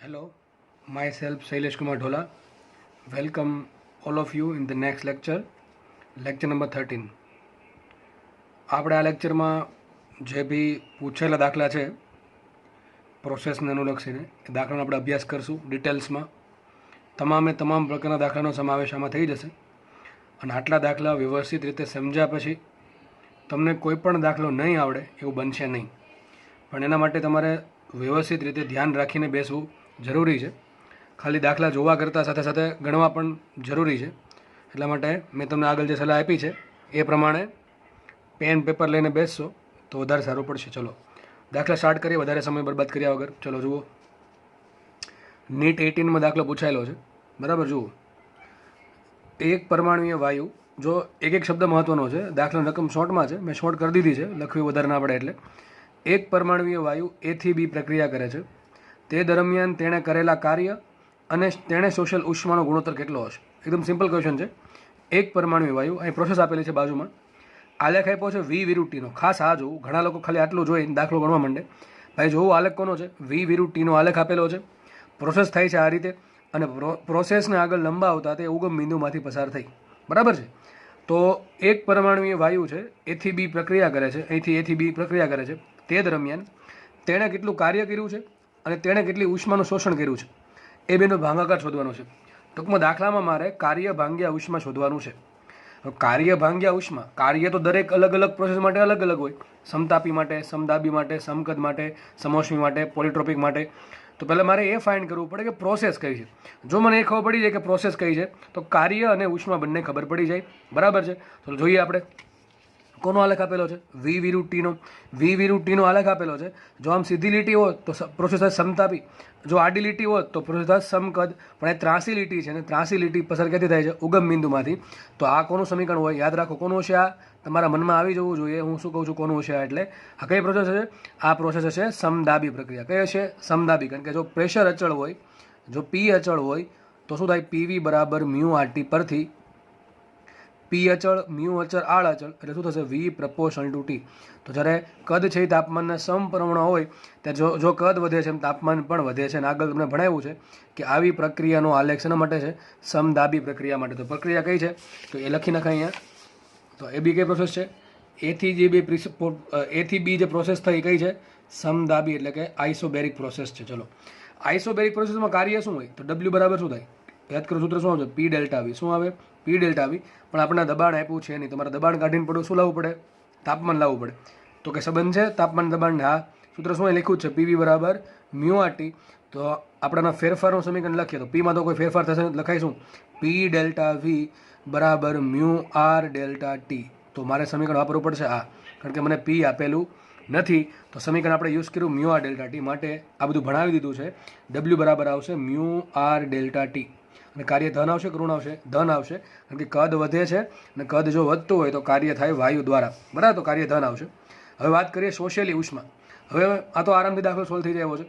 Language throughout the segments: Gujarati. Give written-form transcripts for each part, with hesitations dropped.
Hello, myself Shailesh Kumar Dhola. Welcome all of you in the next lecture, lecture number 13. આપણે આ લેક્ચરમાં જે બી પૂછેલા દાખલા છે પ્રોસેસને અનુલક્ષીને એ દાખલાનો આપણે અભ્યાસ કરશું ડિટેલ્સમાં. તમામ પ્રકારના દાખલાનો સમાવેશ આમાં થઈ જશે અને આટલા દાખલા વ્યવસ્થિત રીતે સમજ્યા પછી તમને કોઈ પણ દાખલો નહીં આવડે એવું બનશે નહીં. પણ એના માટે તમારે વ્યવસ્થિત રીતે ધ્યાન રાખીને બેસવું જરૂરી છે. ખાલી દાખલા જોવા કરતાં સાથે સાથે ગણવા પણ જરૂરી છે. એટલા માટે મેં તમને આગળ જે સલાહ આપી છે એ પ્રમાણે પેન પેપર લઈને બેસશો તો વધારે સારું પડશે. ચલો દાખલા સ્ટાર્ટ કરીએ વધારે સમય બરબાદ કર્યા વગર. ચલો જુઓ, નીટ 18માં દાખલો પૂછાયેલો છે. બરાબર, જુઓ, એક પરમાણુય વાયુ, જો એક શબ્દ મહત્વનો છે, દાખલા રકમ શોર્ટમાં છે, મેં શોર્ટ કરી દીધી છે, લખવી વધારે ના પડે એટલે. એક પરમાણુય વાયુ A થી B પ્રક્રિયા કરે છે. તે દરમિયાન તેણે કરેલા કાર્ય અને તેણે શોષેલ ઉષ્માનો ગુણોત્તર કેટલો હશે? એકદમ સિમ્પલ ક્વેશ્ચન છે. એક પરમાણુય વાયુ, અહીં પ્રોસેસ આપેલી છે બાજુમાં, આલેખ આપ્યો છે V વિરુદ્ધ T નો. ખાસ આ જોવું, ઘણા લોકો ખાલી આટલું જોઈને દાખલો ગણવા માંડે. ભાઈ જોવું, આલેખ કોનો છે? V વિરુદ્ધ T નો આલેખ આપેલો છે. પ્રોસેસ થાય છે આ રીતે અને પ્રોસેસને આગળ લંબાવતા તે ઉગમ બિંદુમાંથી પસાર થઈ. બરાબર છે. તો એક પરમાણુય વાયુ છે, A થી B પ્રક્રિયા કરે છે, અહીંથી A થી B પ્રક્રિયા કરે છે. તે દરમિયાન તેણે કેટલું કાર્ય કર્યું છે અને તેણે કેટલી ઉષ્માનું શોષણ કર્યું છે એ બેનો ભાગાકાર શોધવાનો છે. ટૂંકમાં દાખલામાં મારે કાર્ય ભાંગ્યા ઉષ્મા શોધવાનું છે. કાર્ય ભાંગ્યા ઉષ્મા, કાર્ય તો દરેક અલગ અલગ પ્રોસેસ માટે અલગ અલગ હોય. સમતાપી માટે, સમદાબી માટે, સમકદ માટે, સમોષ્મી માટે, પોલિટ્રોપિક માટે. તો પહેલાં મારે એ ફાઇન્ડ કરવું પડે કે પ્રોસેસ કઈ છે. જો મને એ ખબર પડી જાય કે પ્રોસેસ કઈ છે તો કાર્ય અને ઉષ્મા બંને ખબર પડી જાય. બરાબર છે. તો જોઈએ આપણે કોનો આલેખ આપેલો છે? V વિરુદ્ધ T નો. V વિરુદ્ધ T નો આલેખ આપેલો છે. જો આમ સીધી લીટી હોત તો પ્રોસેસ થાય સમતાપી, જો આડી લીટી હોત તો પ્રોસેસ થાય સમકદ. પણ એ ત્રાસી લીટી છે ને, ત્રાસી લીટી પસાર ક્યાંથી થાય છે? ઉગમ બિંદુમાંથી. તો આ કોનું સમીકરણ હોય? યાદ રાખો, કોનું હશે આ? તમારા મનમાં આવી જવું જોઈએ. હું શું કહું છું, કોનું હશે આ? એટલે આ કઈ પ્રોસેસ છે? આ પ્રોસેસ હશે સમદાબી પ્રક્રિયા. કઈ હશે? સમદાબી. કારણ કે જો પ્રેશર અચળ હોય, જો P અચળ હોય તો શું થાય? PV બરાબર μRT પરથી P અચળ, મ્યુ અચળ, આળ અચળ, એટલે શું થશે? V proportional two T. તો જ્યારે કદ છે એ તાપમાનના સમપ્રમાણ હોય ત્યારે જો કદ વધે છે એમ તાપમાન પણ વધે છે. અને આગળ તમને ભણાવ્યું છે કે આવી પ્રક્રિયાનો આલેખ શેના માટે છે? સમદાબી પ્રક્રિયા માટે. તો પ્રક્રિયા કઈ છે તો એ લખી નખાય અહીંયા. તો એ બી કઈ પ્રોસેસ છે? A થી B જે પ્રોસેસ થઈ કઈ છે? સમદાબી, એટલે કે આઇસોબેરિક પ્રોસેસ છે. ચલો, આઇસોબેરિક પ્રોસેસમાં કાર્ય શું હોય? તો W બરાબર શું થાય? યાદ કરો, સૂત્ર શું આવશે? P delta V. શું આવે? P delta V. પણ આપણે દબાણ આપ્યું છે નહીં, તમારે દબાણ કાઢીને પડ્યું, શું લાવવું પડે? તાપમાન લાવવું પડે. તો કે સંબંધ છે તાપમાન દબાણ? હા. સૂત્ર શું લખ્યું છે? PV બરાબર μRT. તો આપણાના ફેરફારનું સમીકરણ લખીએ તો Pમાં તો કોઈ ફેરફાર થશે નહીં, લખાય શું? P ડેલ્ટા V બરાબર μR ડેલ્ટા T. તો મારે સમીકરણ વાપરવું પડશે આ, કારણ કે મને P આપેલું નથી. તો સમીકરણ આપણે યુઝ કર્યું μR ડેલ્ટા T માટે. આ બધું ભણાવી દીધું છે. W બરાબર આવશે μR ડેલ્ટા T. અને કાર્ય ધન આવશે કે ઋણ આવશે? ધન આવશે, કારણ કે કદ વધે છે અને કદ જો વધતું હોય તો કાર્ય થાય વાયુ દ્વારા. બરાબર, તો કાર્ય ધન આવશે. હવે વાત કરીએ શોષેલી ઉષ્મા. હવે આ તો આરામથી દાખલો સોલ્વ થઈ જાય એવો છે.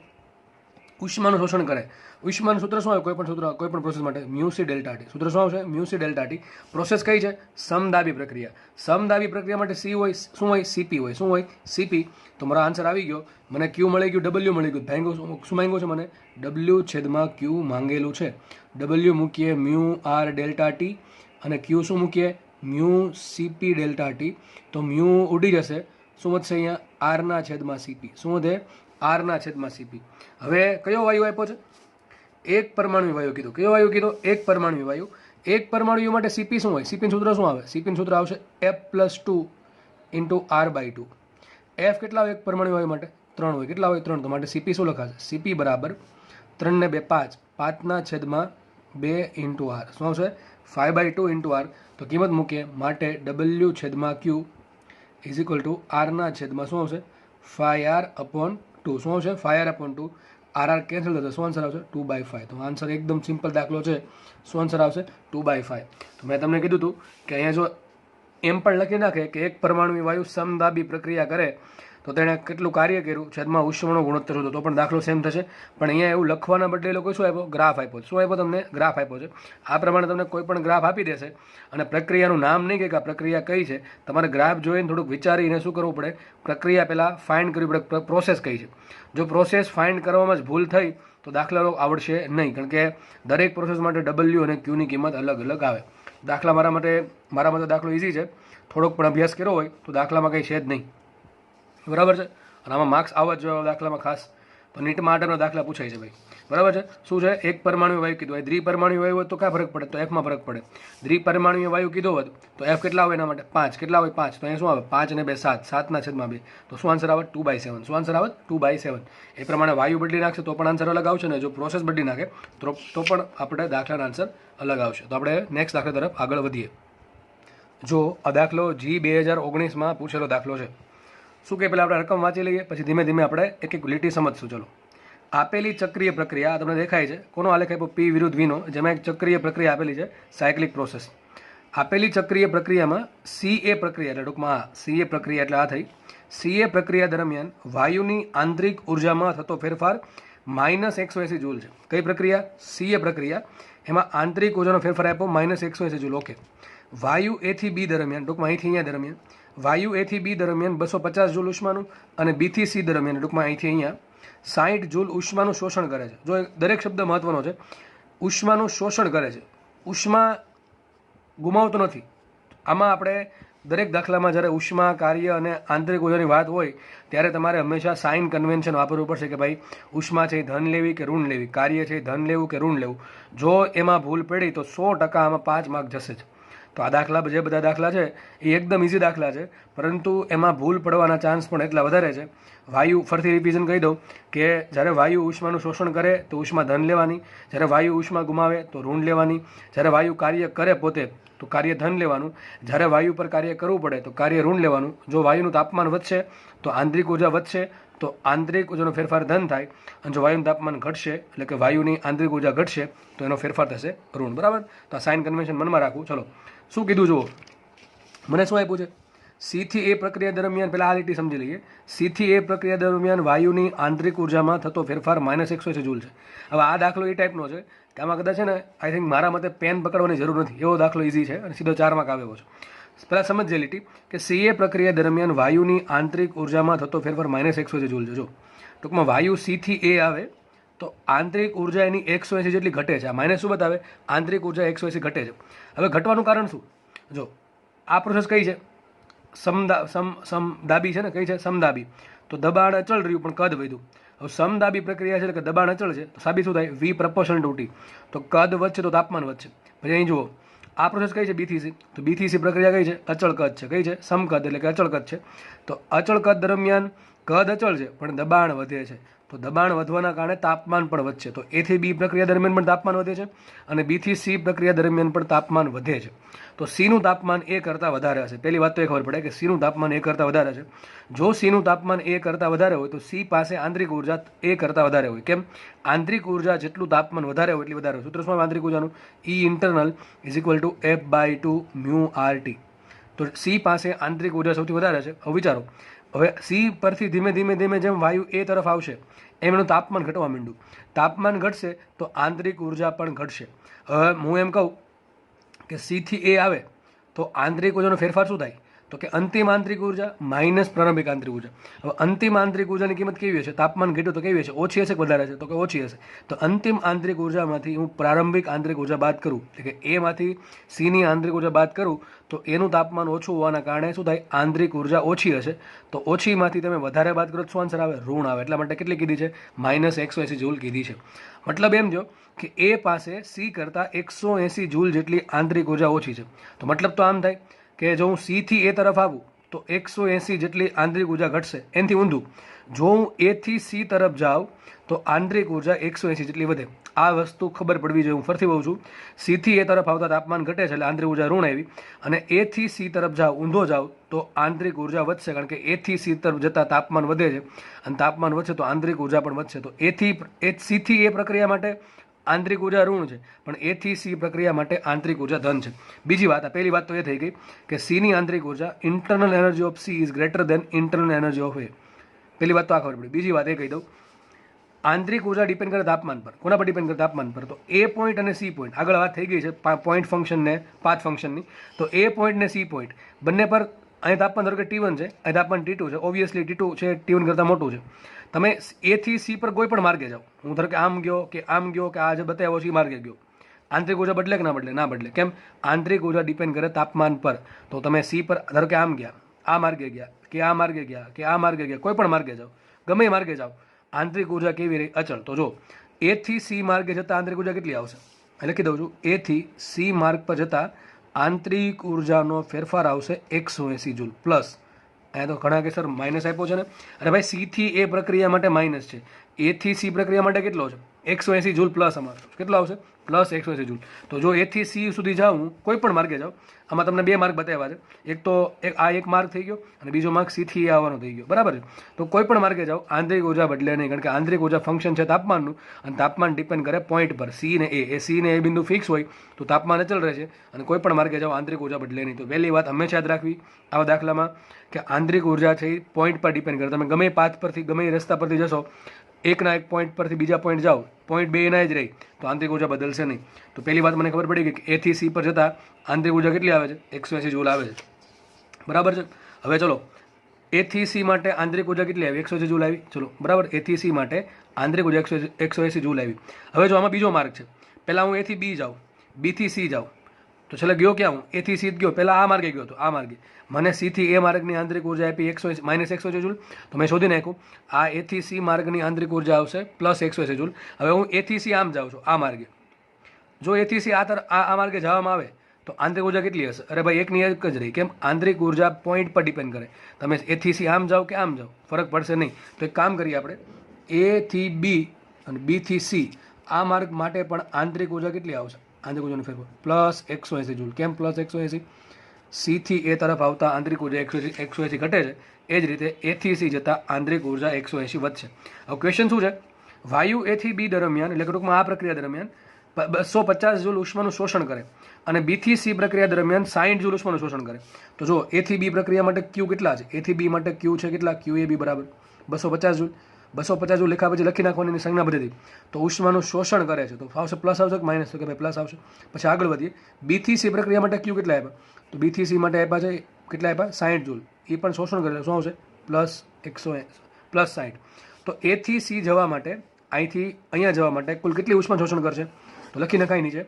ઉષ્માનું શોષણ કરે. ઉષ્માનું સૂત્ર શું આવે? કોઈ પણ પ્રોસેસ માટે μC ડેલ્ટા T. સૂત્ર શું આવશે? μC delta T. પ્રોસેસ કઈ છે? સમદાબી પ્રક્રિયા. સમદાબી પ્રક્રિયા માટે C હોય, શું હોય? CP હોય. શું હોય? CP. તો મારો આન્સર આવી ગયો. મને Q મળી ગયું, W મળી ગયું. ભાંગ્યું શું માંગ્યું છે મને? W છેદમાં Q માંગેલું છે. W મૂકીએ μR ડેલ્ટા T અને Q શું મૂકીએ? μCP delta T. તો મ્યુ ઉડી જશે. શું વધશે અહીંયા? R ના છેદમાં CP. શું વધે? R ના છેદમાં CP. હવે કયો વાયુ આપ્યો છે? એક પરમાણુ વાયુ કીધું. કયો વાયુ કીધો? એક પરમાણુ વાયુ. એક પરમાણુ માટે CP શું હોય? CP સૂત્ર શું આવે? CP સૂત્ર આવશે F+2 × R/2. F કેટલા હોય એક પરમાણુ વાયુ માટે? 3 હોય. કેટલા હોય? 3. તો માટે CP શું લખાશે? CP બરાબર 3 ને 2 5, 5 ના છેદમાં 2 × R. શું આવશે? 5/2 × R. તો કિંમત મૂકીએ માટે W છેદમાં Q is equal two R ના છેદમાં શું આવશે? 5R/2. શું આવશે? 5R/2. RR કેન્સલ થશે. શું આન્સર આવશે? 2/5. તો આન્સર એકદમ સિમ્પલ દાખલો છે. શું આન્સર આવશે? 2/5. તો મેં તમને કીધું હતું કે અહીંયા જો એમ પણ લખી નાખે કે એક પરમાણુ વાયુ સમદાબી પ્રક્રિયા કરે તો તેણે કેટલું કાર્ય કર્યું, છેદમાં ઉષ્માનો ગુણોત્તર શોધો, તો પણ દાખલો સેમ થશે. પણ અહીંયા એવું લખવાના બદલે એ લોકો શું આપ્યો? ગ્રાફ આપ્યો. શું આપ્યો તમને? ગ્રાફ આપ્યો છે. આ પ્રમાણે તમને કોઈ પણ ગ્રાફ આપી દેશે અને પ્રક્રિયાનું નામ નહીં કે આ પ્રક્રિયા કઈ છે, તમારે ગ્રાફ જોઈને થોડુંક વિચારીને શું કરવું પડે? પ્રક્રિયા પહેલાં ફાઇન્ડ કરવી પડે, પ્રોસેસ કઈ છે. જો પ્રોસેસ ફાઇન્ડ કરવામાં જ ભૂલ થઈ તો દાખલા આવડશે નહીં, કારણ કે દરેક પ્રોસેસ માટે ડબલ્યુ અને ક્યુની કિંમત અલગ અલગ આવે. દાખલા મારા માટે દાખલો ઇઝી છે. થોડોક પણ અભ્યાસ કર્યો હોય તો દાખલામાં કંઈ છે જ નહીં, બરાબર છે. અને આમાં માર્ક્સ આવવા જ જોઈએ દાખલામાં ખાસ. તો નીટ માટેનો દાખલા પૂછાય છે ભાઈ, બરાબર છે. શું છે, એક પરમાણુ વાયુ કીધું હોય, દ્વિપરમાણુ વાયુ હોય તો ક્યાં ફરક પડે, તો એફમાં ફરક પડે. દ્વિપરમાણુ વાયુ કીધો હોત તો એફ કેટલા હોય એના માટે 5, કેટલા હોય 5, તો અહીંયા શું આવે 5 અને 2 7, 7/2. તો શું આન્સર આવે 2/7. શું આન્સર આવે 2/7. એ પ્રમાણે વાયુ બદલી નાખશે તો પણ આન્સર અલગ આવશે ને જો પ્રોસેસ બદલી નાખે તો પણ આપણે દાખલાનો આન્સર અલગ આવશે. તો આપણે નેક્સ્ટ દાખલા તરફ આગળ વધીએ. જો આ દાખલો G 2019માં પૂછેલો દાખલો છે. શું કે પહેલાં આપણે રકમ વાંચી લઈએ, પછી ધીમે ધીમે આપણે એક એક લીટી સમજશું. ચલો, આપેલી ચક્રીય પ્રક્રિયા તમને દેખાય છે, કોનો આલેખ આપ્યો, P વિરુદ્ધ Vનો, જેમાં એક ચક્રીય પ્રક્રિયા આપેલી છે, સાયક્લિક પ્રોસેસ. આપેલી ચક્રીય પ્રક્રિયામાં CA પ્રક્રિયા, એટલે ટૂંકમાં CA પ્રક્રિયા એટલે આ થઈ. CA પ્રક્રિયા દરમિયાન વાયુની આંતરિક ઉર્જામાં થતો ફેરફાર -180 જૂલ છે. કઈ પ્રક્રિયા? CA પ્રક્રિયા. એમાં આંતરિક ઉર્જાનો ફેરફાર આપ્યો -180 જૂલ. ઓકે. વાયુ A થી B દરમિયાન, ટૂંકમાં અહીંથી અહીંયા દરમિયાન, વાયુ A થી B દરમિયાન 250 જૂલ ઉષ્માનું અને B થી C દરમિયાન, ટૂંકમાં અહીંથી અહીંયા 60 જૂલ ઉષ્માનું શોષણ કરે છે. જો દરેક શબ્દ મહત્વનો છે, ઉષ્માનું શોષણ કરે છે, ઉષ્મા ગુમાવતો નથી. આમાં આપણે દરેક દાખલામાં જ્યારે ઉષ્મા, કાર્ય અને આંતરિક ઉર્જાની વાત હોય ત્યારે તમારે હંમેશા સાઇન કન્વેન્શન વાપરવું પડશે કે ભાઈ ઉષ્મા છે એ ધન લેવી કે ઋણ લેવી, કાર્ય છે એ ધન લેવું કે ઋણ લેવું. જો એમાં ભૂલ પડી તો 100% આમાં 5 માર્ક જશે જ. તો આ દાખલા, જે બધા દાખલા છે એ એકદમ ઇઝી દાખલા છે, પરંતુ એમાં ભૂલ પડવાના ચાન્સ પણ એટલા વધારે છે. વાયુ, ફરીથી રિવિઝન કહી દઉં કે જ્યારે વાયુ ઉષ્માનું શોષણ કરે તો ઉષ્મા ધન લેવાની, જ્યારે વાયુ ઉષ્મા ગુમાવે તો ઋણ લેવાની, જ્યારે વાયુ કાર્ય કરે પોતે તો કાર્ય ધન લેવાનું, જ્યારે વાયુ પર કાર્ય કરવું પડે તો કાર્ય ઋણ લેવાનું. જો વાયુનું તાપમાન વધશે તો આંતરિક ઉર્જા વધશે, તો આંતરિક ઉર્જાનો ફેરફાર ધન થાય, અને જો વાયુનું તાપમાન ઘટશે એટલે કે વાયુની આંતરિક ઉર્જા ઘટશે તો એનો ફેરફાર થશે ઋણ. બરાબર. તો આ સાઇન કન્વેન્શન મનમાં રાખવું. ચલો, શું કીધું જુઓ, મને શું આપ્યું છે, C થી A પ્રક્રિયા દરમિયાન, પહેલાં આ લીટી સમજી લઈએ. C થી A પ્રક્રિયા દરમિયાન વાયુની આંતરિક ઉર્જામાં થતો ફેરફાર -180 જૂલ છે. હવે આ દાખલો એ ટાઈપનો છે કે આમાં કદાચ છે ને, આઈ થિંક મારા મતે પેન પકડવાની જરૂર નથી, એવો દાખલો ઇઝી છે અને સીધો 4 માર્ક આવેલો છે. પહેલાં સમજીએ લીટી કે CA પ્રક્રિયા દરમિયાન વાયુની આંતરિક ઉર્જામાં થતો ફેરફાર -180 જૂલ છે. જો ટૂંકમાં વાયુ C થી A આવે તો આંતરિક ઉર્જા એની 180 જેટલી ઘટે છે. આ માઇનસ શું બતાવે, આંતરિક ઉર્જા 180 ઘટે છે. હવે ઘટવાનું કારણ શું? જો આ પ્રોસેસ કઈ છે, સમદાબી છે ને, કઈ છે, સમદાબી. તો દબાણ અચળ રહ્યું પણ કદ વધ્યું. હવે સમદાબી પ્રક્રિયા છે એટલે કે દબાણ અચળ છે તો સાબિત શું થાય, V પ્રપોર્શનલ ટુ T. તો કદ વધશે તો તાપમાન વધશે. પછી અહીં જુઓ આ પ્રોસેસ કઈ છે, B થી C. તો B થી C પ્રક્રિયા કઈ છે, અચળ કદ છે. કઈ છે, સમકદ એટલે કે અચળ કદ છે. તો અચળ કદ દરમિયાન કદ અચળ છે પણ દબાણ વધે છે. તો દબાણ વધવાના કારણે તાપમાન પણ વધશે. તો A થી B પ્રક્રિયા દરમિયાન પણ તાપમાન વધે છે અને B થી C પ્રક્રિયા દરમિયાન પણ તાપમાન વધે છે. તો Cનું તાપમાન A કરતાં વધારે હશે. પહેલી વાત તો એ ખબર પડે કે Cનું તાપમાન A કરતાં વધારે છે. જો Cનું તાપમાન A કરતાં વધારે હોય તો C પાસે આંતરિક ઉર્જા A કરતાં વધારે હોય. કેમ? આંતરિક ઉર્જા જેટલું તાપમાન વધારે હોય એટલી વધારે હોય. સૂત્ર શું આવે આંતરિક ઉર્જાનું? E internal is equal two F/2 μ RT. તો C પાસે આંતરિક ઉર્જા સૌથી વધારે છે. હવે વિચારો, હવે C પરથી ધીમે ધીમે જેમ વાયુ A તરફ આવશે એમ એનું તાપમાન ઘટવા માંડ્યું. તાપમાન ઘટશે તો આંતરિક ઉર્જા પણ ઘટશે. હવે હું એમ કહું કે C થી A આવે તો આંતરિક ઉર્જાનો ફેરફાર શું થાય, તો કે અંતિમ આંતરિક ઉર્જા માઇનસ પ્રારંભિક આંતરિક ઉર્જા. હવે અંતિમ આંતરિક ઉર્જાની કિંમત કેવી હશે, તાપમાન ઘટ્યું તો કેવી હશે, ઓછી હશે કે વધારે હશે, તો કે ઓછી હશે. તો અંતિમ આંતરિક ઉર્જામાંથી હું પ્રારંભિક આંતરિક ઉર્જા બાદ કરું, એટલે કે A માંથી C ની આંતરિક ઉર્જા બાદ કરું તો એનું તાપમાન ઓછું હોવાના કારણે શું થાય, આંતરિક ઉર્જા ઓછી હશે. તો ઓછીમાંથી તમે વધારે બાદ કરો તો શું આન્સર આવે, ઋણ આવે. એટલા માટે કેટલી કીધી છે, -180 જૂલ કીધી છે. મતલબ એમ જો કે A પાસે C કરતાં 180 જૂલ જેટલી આંતરિક ઉર્જા ઓછી છે. તો મતલબ તો આમ થાય કે જો હું C થી A તરફ આવું તો 180 જેટલી આંતરિક ઉર્જા ઘટશે. એનાથી ઊંધું, જો હું A થી C તરફ જાઉં તો આંતરિક ઉર્જા 180 જેટલી વધે. આ વસ્તુ ખબર પડવી જોઈએ. હું ફરીથી કહું છું, C થી A તરફ આવતા તાપમાન ઘટે છે એટલે આંતરિક ઉર્જા ઋણ આવી, અને A થી C તરફ જાઓ, ઊંધો જાઓ તો આંતરિક ઉર્જા વધશે, કારણ કે A થી C તરફ જતાં તાપમાન વધે છે અને તાપમાન વધશે તો આંતરિક ઉર્જા પણ વધશે. તો C થી A પ્રક્રિયા માટે આંતરિક ઉર્જા ઋણ છે પણ A થી C પ્રક્રિયા માટે આંતરિક ઉર્જા ધન છે. બીજી વાત, આ પહેલી વાત તો એ થઈ ગઈ કે C ની આંતરિક ઉર્જા internal energy of C is greater than internal energy of A. પહેલી વાત તો આ ખબર પડી. બીજી વાત એ કહી દઉં, આંતરિક ઉર્જા ડિપેન્ડ કરે તાપમાન પર. કોના પર ડિપેન્ડ કરે, તાપમાન પર. તો A પોઈન્ટ અને C પોઈન્ટ, આગળ વાત થઈ ગઈ છે પોઈન્ટ ફંક્શન ને પાથ ફંક્શનની. તો A પોઈન્ટ ને C પોઈન્ટ બંને પર અહીં તાપમાન ધારો કે T1 છે, અહીં તાપમાન T2 છે. ઓબ્વિયસલી T2 છે T1 કરતાં મોટું છે. તમે A થી C પર કોઈ પણ માર્ગે જાઓ, હું ધારો કે આમ ગયો કે આમ ગયો કે આ જે બતાવ્યો છે એ માર્ગે ગયો, આંતરિક ઉર્જા બદલે કે ના બદલે? ના બદલે. કેમ? આંતરિક ઉર્જા ડિપેન્ડ કરે તાપમાન પર. તો તમે C પર ધારો કે આમ ગયા, આ માર્ગે ગયા કે આ માર્ગે ગયા કે આ માર્ગે ગયા, કોઈ પણ માર્ગે જાઓ, ગમે એ માર્ગે જાઓ, આંતરિક ઉર્જા કેવી રહી? અચળ. તો જો A થી C માર્ગે જતાં આંતરિક ઉર્જા કેટલી આવશે? લખી દઉં છું. A થી C માર્ગ પર જતાં આંતરિક ઉર્જાનો ફેરફાર આવશે 180 જૂલ પ્લસ. અહીંયા તો ઘણા કે સર માઇનસ આપ્યો છે ને. અરે ભાઈ, C થી A પ્રક્રિયા માટે માઇનસ છે, A થી C પ્રક્રિયા માટે કેટલો છે? 180 જૂલ પ્લસ. અમારો કેટલો આવશે? Plus 180 joule. તો જો A થી C સુધી જાઉં, કોઈ પણ માર્ગે જાઉં, આમાં તમને બે માર્ગ બતાવ્યા છે. એક તો એક માર્ગ થઈ ગયો અને બીજો માર્ગ C થી A આવવાનો થઈ ગયો, બરાબર છે. તો કોઈ પણ માર્ગે જાઓ, આંતરિક ઉર્જા બદલે નહીં, કારણ કે આંતરિક ઉર્જા ફંક્શન છે તાપમાનનું, અને તાપમાન ડિપેન્ડ કરે પોઈન્ટ પર. C ને A બિંદુ ફિક્સ હોય તો તાપમાન અચલ રહે છે, અને કોઈ પણ માર્ગે જાઓ આંતરિક ઉર્જા બદલે નહીં. તો પહેલી વાત હંમેશા યાદ રાખવી આવા દાખલામાં કે આંતરિક ઉર્જા છે એ પોઈન્ટ પર ડિપેન્ડ કરે. તમે ગમે એ પાથ પરથી, ગમે એ રસ્તા પરથી જશો, એકના એક પોઈન્ટ પરથી બીજા પોઈન્ટ જાઓ, પોઈન્ટ બે એના જ રહી, તો આંતરિક ઉર્જા બદલશે નહીં. તો પહેલી વાત મને ખબર પડી ગઈ કે A થી C પર જતાં આંતરિક ઉર્જા કેટલી આવે છે? 180 જૂલ આવે છે, બરાબર છે. હવે ચલો, A થી C માટે આંતરિક ઉર્જા કેટલી આવી? 180 જૂલ આવી. ચલો બરાબર, A થી C માટે આંતરિક ઉર્જા 180 જૂલ આવી. હવે જો આમાં બીજો માર્ગ છે, પહેલાં હું A થી B જાઉં, B થી C જાઉં, તો છેલ્લે ગયો ક્યાં હું? A થી C ગયો, પહેલાં આ માર્ગે ગયો હતો, આ માર્ગે મને C થી A માર્ગની આંતરિક ઉર્જા આપી -180 જૂલ. તો મેં શોધી નાખ્યું, આ A થી C માર્ગની આંતરિક ઉર્જા આવશે પ્લસ 180 જૂલ. હવે હું A થી C આમ જાઉં છું, આ માર્ગે. જો A થી C આ માર્ગે જવામાં આવે તો આંતરિક ઉર્જા કેટલી હશે? અરે ભાઈ, એકની એક જ રહી. કેમ? આંતરિક ઉર્જા પોઈન્ટ પર ડિપેન્ડ કરે. તમે A થી C આમ જાઓ કે આમ જાઓ, ફરક પડશે નહીં. તો એક કામ કરીએ આપણે, A થી B અને B થી C આ માર્ગ માટે પણ આંતરિક ઉર્જા કેટલી આવશે? આંતરિક ઉર્જાનો ફેરફાર પ્લસ 180 જૂલ. કેમ પ્લસ 180? C થી A તરફ આવતા આંતરિક ઉર્જા 180 ઘટે છે, એ જ રીતે A થી C જતાં આંતરિક ઉર્જા 180 વધશે. હવે ક્વેશ્ચન શું છે? વાયુ A થી B દરમિયાન, એટલે કે ટૂંકમાં આ પ્રક્રિયા દરમિયાન 250 જૂલ ઉષ્માનું શોષણ કરે, અને B થી C પ્રક્રિયા દરમિયાન 60 જૂલ ઉષ્માનું શોષણ કરે. તો જો A થી B પ્રક્રિયા માટે Q કેટલા છે? A થી B માટે Q છે કેટલા? QAB બરાબર 250 જૂલ. 250 જૂલ લખ્યા પછી લખી નાખવાની સંજ્ઞા બધીથી. તો ઉષ્માનું શોષણ કરે છે, તો આવશે પ્લસ આવશે કે માઇનસ? તો કે ભાઈ પ્લસ આવશે. પછી આગળ વધીએ, B થી C પ્રક્રિયા માટે Q કેટલા આપ્યા? તો B થી C માટે આપ્યા છે કેટલા આપ્યા? 60 જૂલ. એ પણ શોષણ કરે છે, શું આવશે? પ્લસ 60. તો A થી C જવા માટે, અહીંથી અહીંયા જવા માટે કુલ કેટલી ઉષ્મા શોષણ કરશે? તો લખી નખાય નીચે,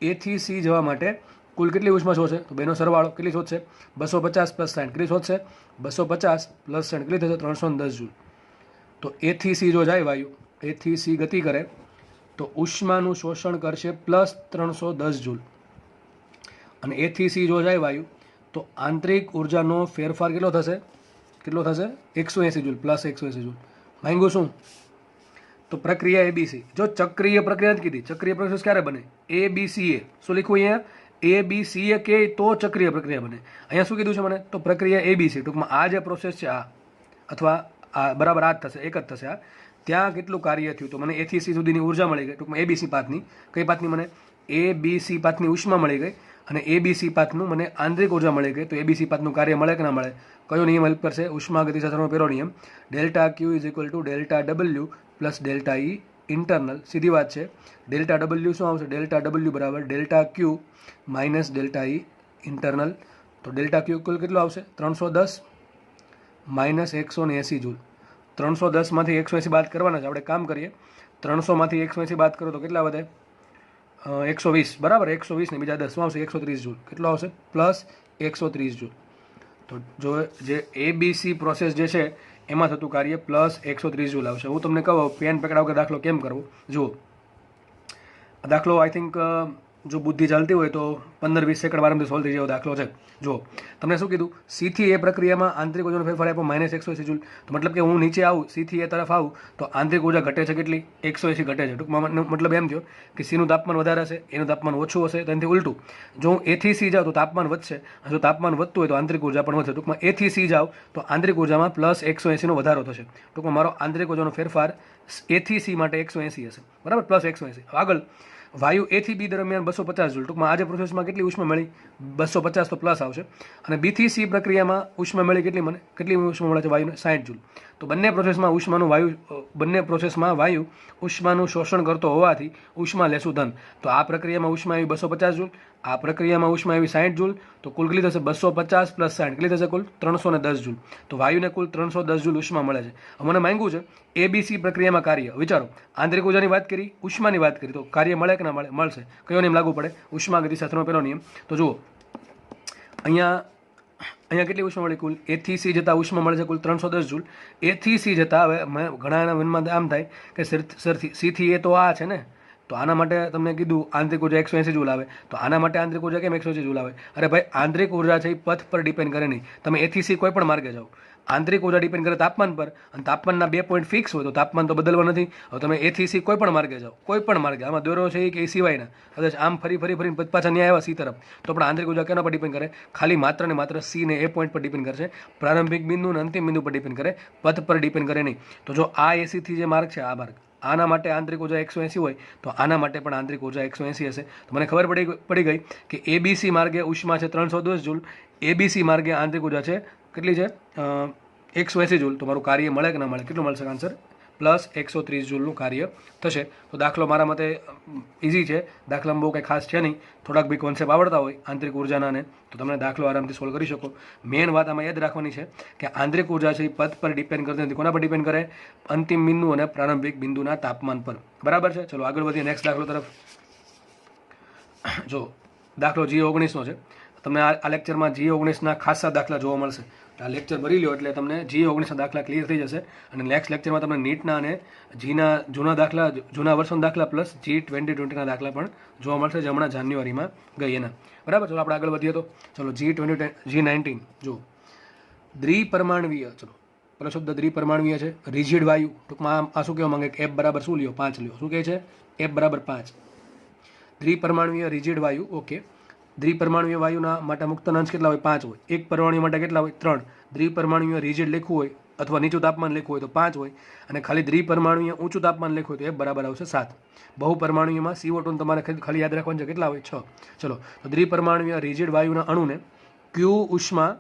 A થી C જવા માટે કુલ કેટલી ઉષ્મા શોષે? તો બેનો સરવાળો કેટલી શોધશે? 250 પ્લસ 60 કેટલી શોધશે? 250 પ્લસ 60 કેટલી થશે? 310 જૂલ. તો A થી C જો જાય વાયુ, A થી C ગતિ કરે તો ઉષ્માનું શોષણ કરશે પ્લસ 310 જૂલ. અને A થી C જો જાય વાયુ તો આંતરિક ઉર્જાનો ફેરફાર કેટલો થશે? 180 જૂલ પ્લસ 180 જૂલ. માંગ્યું શું? તો પ્રક્રિયા ABC. જો ચક્રીય પ્રક્રિયા જ કીધી, ચક્રીય પ્રોસેસ ક્યારે બને? ABCA. શું લખ્યું અહીંયા? ABCA કે તો ચક્રીય પ્રક્રિયા બને. અહીંયા શું કીધું છે મને? તો પ્રક્રિયા ABC. ટૂંકમાં આ જે પ્રોસેસ છે આ, અથવા આ બરાબર આ જ થશે, એક જ થશે આ. ત્યાં કેટલું કાર્ય થયું? તો મને A થી C સુધીની ઉર્જા મળી ગઈ, ટૂંકમાં ABC પાથની. કઈ પાથની? મને ABC પાથની ઉષ્મા મળી ગઈ, અને ABC પાથનું મને આંતરિક ઉર્જા મળી ગઈ. તો ABC પાથનું કાર્ય મળે કે ના મળે? કયો નિયમ હેલ્પ કરશે? ઉષ્મા ગતિશાસ્ત્રનો પહેલો નિયમ, delta Q is equal to delta W plus delta E internal. સીધી વાત છે. ડેલ્ટા W શું આવશે? ડેલ્ટા W બરાબર delta Q minus delta E internal. તો ડેલ્ટા Q કુલ કેટલો આવશે? 310 માઇનસ 180 જૂલ. 310માંથી 180 બાદ કરવાના છે. આપણે કામ કરીએ, 300માંથી 180 બાદ કરો તો કેટલા વધે? 120 બરાબર. 120 ને બીજા 10 શું આવશે? 130 જૂલ. કેટલો આવશે? Plus 130 joule. તો જો જે ABC પ્રોસેસ જે છે એમાં થતું કાર્ય પ્લસ 130 જૂલ આવશે. હું તમને કહું પેન પકડા વગર દાખલો કેમ કરવો. જુઓ, દાખલો આઈ થિંક જો બુદ્ધિ ચાલતી હોય તો 15-20 સેકન્ડ વારંવાર સોલ્વ થઈ જેવો દાખલો છે. જો તમને શું કીધું? C થી A પ્રક્રિયામાં આંતરિક ઉર્જાનો ફેરફાર આપ્યો -180 જૂલ. તો મતલબ કે હું નીચે આવું, C થી A તરફ આવું તો આંતરિક ઉર્જા ઘટે છે કેટલી? 180 ઘટે છે. ટૂંકમાં મતલબ એમ થયો કે C નું તાપમાન વધારે હશે, એનું તાપમાન ઓછું હશે, તો એનાથી ઉલટું. જો હું A થી C જાઉં તો તાપમાન વધશે, અને જો તાપમાન વધતું હોય તો આંતરિક ઉર્જા પણ વધશે. ટૂંકમાં A થી C જાઉં તો આંતરિક ઉર્જામાં પ્લસ 180નો વધારો થશે. ટૂંકમાં મારો આંતરિક ઉર્જાનો ફેરફાર A થી C માટે 180 હશે, બરાબર, પ્લસ 180. આગળ વાયુ A થી B દરમિયાન 250 જૂલ. ટૂંકમાં આજે પ્રોસેસમાં કેટલી ઉષ્મા મળી? 250 તો પ્લસ આવશે. અને B થી C પ્રક્રિયામાં ઉષ્મા મળી કેટલી? મને કેટલી ઉષ્મા મળે છે વાયુને? 60 જૂલ. તો બંને પ્રોસેસમાં વાયુ ઉષ્માનું શોષણ કરતો હોવાથી ઉષ્મા લેશું ધન. તો આ પ્રક્રિયામાં ઉષ્મા આવી 250 જૂલ, આ પ્રક્રિયામાં ઉષ્મા એવી 60 જૂલ, તો કુલ કેટલી થશે 250 પ્લસ 60 કેટલી થશે કુલ 310 જૂલ. તો વાયુને કુલ 310 જૂલ ઉષ્મા મળે છે. મને માંગ્યું છે એબીસી પ્રક્રિયામાં કાર્ય. વિચારો, આંતરિક ઉર્જાની વાત કરી, ઉષ્માની વાત કરી, તો કાર્ય મળે કે ના મળે? મળશે. કયો નિયમ લાગુ પડે? ઉષ્મા ગતિશાસ્ત્રનો પહેલો નિયમ. તો જુઓ અહીંયા કેટલી ઉષ્મા મળી? કુલ એ થી સી જતા ઉષ્મા મળે છે કુલ 310 જૂલ. એ થી સી જતા હવે ઘણાના મનમાં આમ થાય કે સી થી એ તો આ છે ને, તો આના માટે તમને કીધું આંતરિક ઉર્જા 180 જૂલ આવે, તો આના માટે આંતરિક ઉર્જા કેમ 180 જૂલ આવે? અરે ભાઈ, આંતરિક ઉર્જા છે એ પથ પર ડિપેન્ડ કરે નહીં. તમે એથી સી કોઈ પણ માર્ગે જાઓ, આંતરિક ઉર્જા ડિપેન્ડ કરે તાપમાન પર, અને તાપમાનના 2 પોઈન્ટ ફિક્સ હોય તો તાપમાન તો બદલવા નથી. હવે તમે એથી સી કોઈ પણ માર્ગે જાઓ, કોઈ પણ માર્ગે, આમાં દોરો છે કે એ સિવાયના, કદાચ આમ ફરીને પાછા ન્યાય આવ્યા સી તરફ, તો પણ આંતરિક ઉર્જા કેના પર ડિપેન્ડ કરે? ખાલી માત્ર ને માત્ર સી ને એ પોઈન્ટ પર ડિપેન્ડ કરશે. પ્રારંભિક બિંદુ અને અંતિમ બિંદુ પર ડિપેન્ડ કરે, પથ પર ડિપેન્ડ કરે નહીં. તો જો આ એસી થી જે માર્ગ છે, આ માર્ગ, આના માટે આંતરિક ઉર્જા 180 હોય, તો આના માટે પણ આંતરિક ઉર્જા 180 હશે. તો મને ખબર પડી ગઈ કે એબીસી માર્ગે ઉષ્મા છે 310 જૂલ, એબીસી માર્ગે આંતરિક ઉર્જા છે કેટલી છે? 180 જૂલ. તો મારું કાર્ય મળે કે ના મળે? કેટલું મળશે આન્સર? પ્લસ 130 જૂલનું કાર્ય થશે. તો દાખલો મારા મતે ઇઝી છે, દાખલામાં બહુ કંઈ ખાસ છે નહીં. થોડાક બી કોન્સેપ્ટ આવડતા હોય આંતરિક ઉર્જાના ને, તો તમે દાખલો આરામથી સોલ્વ કરી શકો. મેઇન વાત આમાં યાદ રાખવાની છે કે આંતરિક ઉર્જા છે એ પથ પર ડિપેન્ડ કરતી નથી. કોના પર ડિપેન્ડ કરે? અંતિમ બિંદુ અને પ્રારંભિક બિંદુના તાપમાન પર. બરાબર છે? ચલો આગળ વધીએ નેક્સ્ટ દાખલો તરફ. જો દાખલો G19નો છે. તમને આ લેક્ચરમાં G19ના ખાસા દાખલા જોવા મળશે. આ લેક્ચર ભરી લો એટલે તમને G19ના દાખલા ક્લિયર થઈ જશે. અને નેક્સ્ટ લેક્ચરમાં તમને નીટના અને જીના જૂના દાખલા, જૂના વર્ષોના દાખલા પ્લસ G2020ના દાખલા પણ જોવા મળશે, જે હમણાં જાન્યુઆરીમાં ગઈ એના. બરાબર? ચલો આપણે આગળ વધીએ. તો ચલો G19 જો દ્વિપરમાણવીય, ચલો પેલો શબ્દ દ્વિપરમાણવીય છે, રિજિડ વાયુ. ટૂંકમાં આ શું કહેવા માંગે? F બરાબર શું લ્યો? 5 લ્યો. શું કહે છે? F બરાબર 5. દ્વિપરમાણવીય રિજિડ વાયુ. ઓકે. દ્વિપરમાણવીય વાયુના માટે મુક્તાંશ કેટલા હોય? 5 હોય. એક પરમાણુ માટે કેટલા હોય? 3. દ્વિપરમાણવીય રિજિડ લખવું હોય અથવા નીચું તાપમાન લખવું હોય તો 5 હોય, અને ખાલી દ્વિપરમાણવીય ઊંચું તાપમાન લખવું હોય તો F બરાબર આવશે 7. બહુપરમાણવીયમાં CO2 તમારે ખાલી યાદ રાખવાનું છે, કેટલા હોય? 6. ચલો, તો દ્વિપરમાણવીય રિજિડ વાયુના અણુને Q ઉષ્મા